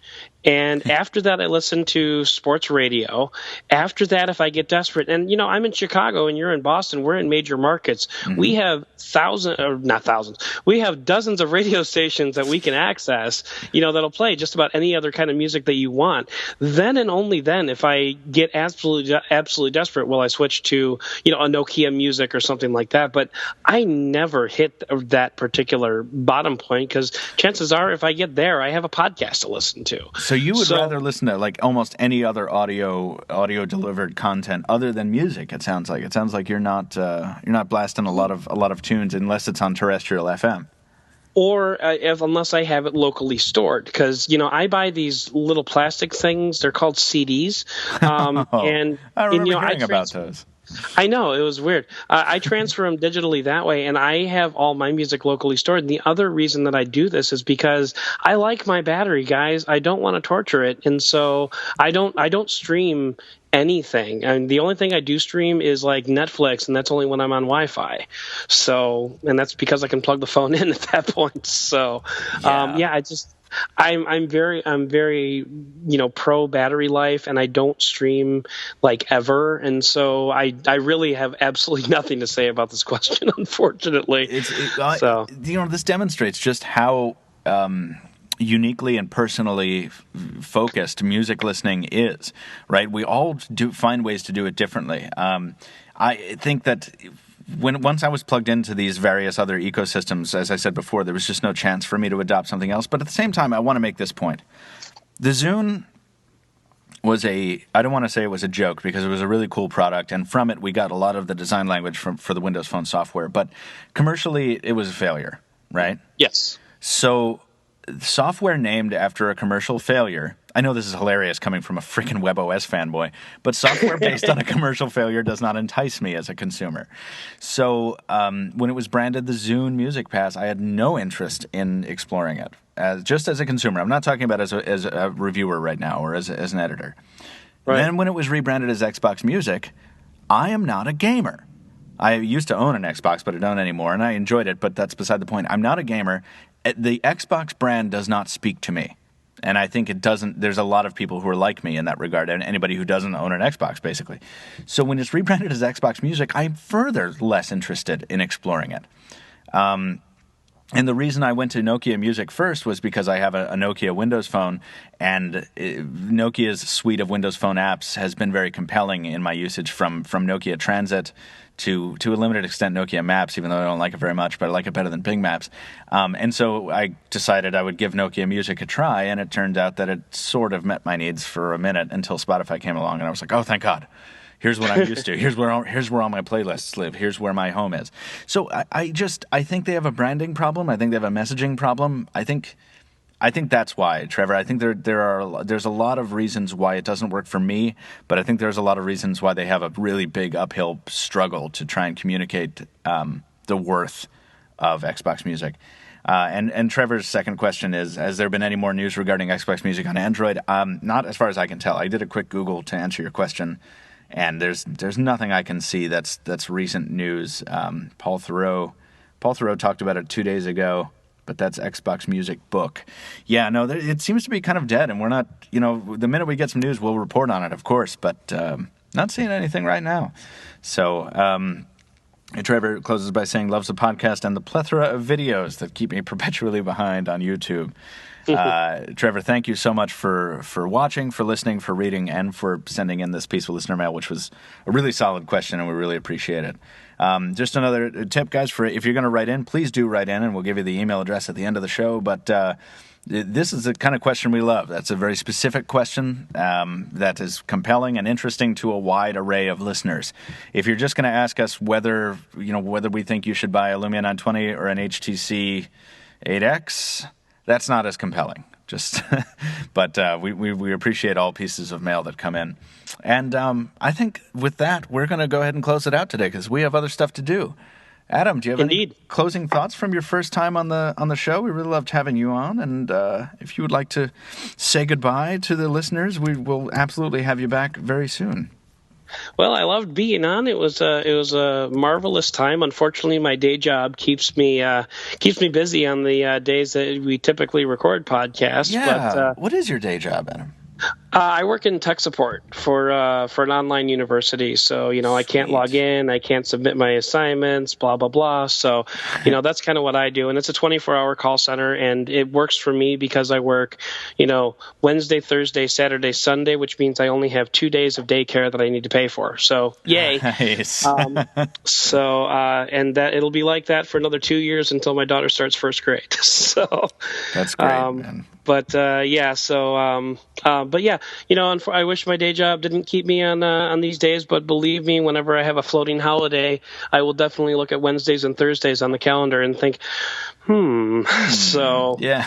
And after that, I listen to sports radio. After that, if I get desperate, and I'm in Chicago and you're in Boston, we're in major markets. Mm-hmm. We have we have dozens of radio stations that we can access, that'll play just about any other kind of music that you want. Then and only then, if I get absolutely desperate, will I switch to, a Nokia Music or something like that. But I never hit that particular bottom point because chances are, if I get there, I have a podcast to listen to. So you would rather listen to like almost any other audio delivered content other than music. It sounds like you're not blasting a lot of tunes unless it's on terrestrial FM. Or unless I have it locally stored, because I buy these little plastic things. They're called CDs, and I remember hearing about those. I know, it was weird. I transfer them digitally that way, and I have all my music locally stored. And the other reason that I do this is because I like my battery, guys. I don't want to torture it, and so I don't stream anything. And the only thing I do stream is like Netflix, and that's only when I'm on Wi-Fi. So, and that's because I can plug the phone in at that point. So, I'm very pro battery life, and I don't stream like ever, and so I really have absolutely nothing to say about this question, unfortunately. This demonstrates just how uniquely and personally focused music listening is, right? We all find ways to do it differently. I think that once I was plugged into these various other ecosystems, as I said before, there was just no chance for me to adopt something else. But at the same time, I want to make this point. The Zune was I don't want to say it was a joke, because it was a really cool product, and from it we got a lot of the design language for the Windows Phone software. But commercially, it was a failure, right? Yes. So software named after a commercial failure. I know this is hilarious coming from a freaking webOS fanboy, but software based on a commercial failure does not entice me as a consumer. So when it was branded the Zune Music Pass, I had no interest in exploring it, just as a consumer. I'm not talking about as a reviewer right now or as an editor. Right. Then when it was rebranded as Xbox Music, I am not a gamer. I used to own an Xbox, but I don't anymore, and I enjoyed it, but that's beside the point. I'm not a gamer. The Xbox brand does not speak to me. And I think it doesn't. There's a lot of people who are like me in that regard, and anybody who doesn't own an Xbox, basically. So when it's rebranded as Xbox Music, I'm further less interested in exploring it. And the reason I went to Nokia Music first was because I have a Nokia Windows Phone, and Nokia's suite of Windows Phone apps has been very compelling in my usage, from Nokia Transit to a limited extent Nokia Maps, even though I don't like it very much, but I like it better than Bing Maps. And so I decided I would give Nokia Music a try, and it turned out that it sort of met my needs for a minute until Spotify came along, and I was like, oh, thank God. Here's what I'm used to. Here's where all my playlists live. Here's where my home is. So I think they have a branding problem. I think they have a messaging problem. I think that's why, Trevor. I think there's a lot of reasons why it doesn't work for me, but I think there's a lot of reasons why they have a really big uphill struggle to try and communicate the worth of Xbox Music. And Trevor's second question is, has there been any more news regarding Xbox Music on Android? Not as far as I can tell. I did a quick Google to answer your question, and there's nothing I can see that's recent news. Paul Theroux talked about it 2 days ago. But that's Xbox Music Book. Yeah, no, it seems to be kind of dead, and we're not, the minute we get some news, we'll report on it, of course, but not seeing anything right now. So Trevor closes by saying, loves the podcast and the plethora of videos that keep me perpetually behind on YouTube. Trevor, thank you so much for watching, for listening, for reading, and for sending in this piece of listener mail, which was a really solid question, and we really appreciate it. Just another tip, guys, for if you're going to write in, please do write in, and we'll give you the email address at the end of the show. But this is the kind of question we love. That's a very specific question that is compelling and interesting to a wide array of listeners. If you're just going to ask us whether we think you should buy a Lumia 920 or an HTC 8X, that's not as compelling. But we appreciate all pieces of mail that come in. And I think with that, we're going to go ahead and close it out today because we have other stuff to do. Adam, do you have any closing thoughts from your first time on the show? We really loved having you on. And if you would like to say goodbye to the listeners, we will absolutely have you back very soon. Well, I loved being on. It was a marvelous time. Unfortunately, my day job keeps me busy on the days that we typically record podcasts. Yeah. But, what is your day job, Adam? I work in tech support for an online university, so I can't log in, I can't submit my assignments, blah blah blah. So that's kind of what I do, and it's a 24-hour call center, and it works for me because I work Wednesday, Thursday, Saturday, Sunday, which means I only have 2 days of daycare that I need to pay for. So yay! Nice. And that it'll be like that for another 2 years until my daughter starts first grade. So that's great, man. But yeah, so but yeah, I wish my day job didn't keep me on these days. But believe me, whenever I have a floating holiday, I will definitely look at Wednesdays and Thursdays on the calendar and think, So yeah,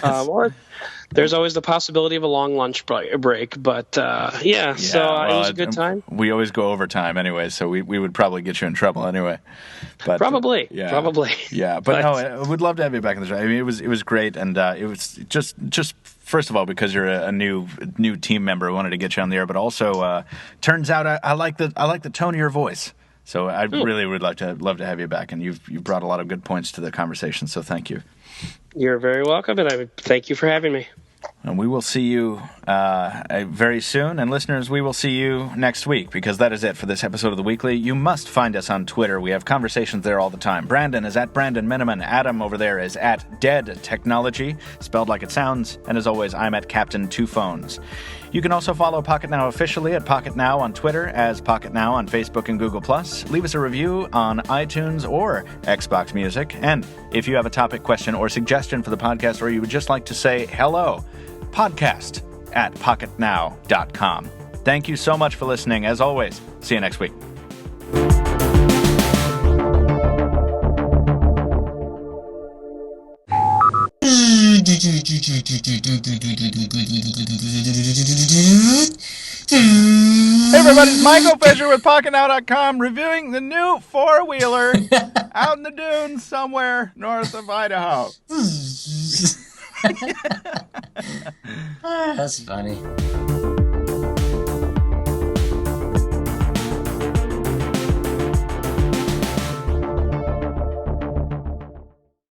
there's always the possibility of a long lunch break. But yeah, so it was a good time. We always go overtime anyway, so we would probably get you in trouble anyway. But probably. Yeah, but no, I would love to have you back in the show. I mean, it was great, and it was just first of all because you're a new team member. I wanted to get you on the air, but also turns out I like the tone of your voice. So I really would love to have you back, and you've brought a lot of good points to the conversation. So thank you. You're very welcome, and I thank you for having me. And we will see you very soon. And listeners, we will see you next week, because that is it for this episode of The Weekly. You must find us on Twitter. We have conversations there all the time. Brandon is at Brandon Miniman. Adam over there is at Dead Technology, spelled like it sounds. And as always, I'm at Captain Two Phones. You can also follow Pocketnow officially at Pocketnow on Twitter, as Pocketnow on Facebook and Google+. Leave us a review on iTunes or Xbox Music. And if you have a topic, question, or suggestion for the podcast, or you would just like to say hello, podcast@pocketnow.com. Thank you so much for listening. As always, see you next week. Hey everybody, it's Michael Fisher with Pocketnow.com reviewing the new four-wheeler out in the dunes somewhere north of Idaho. That's funny.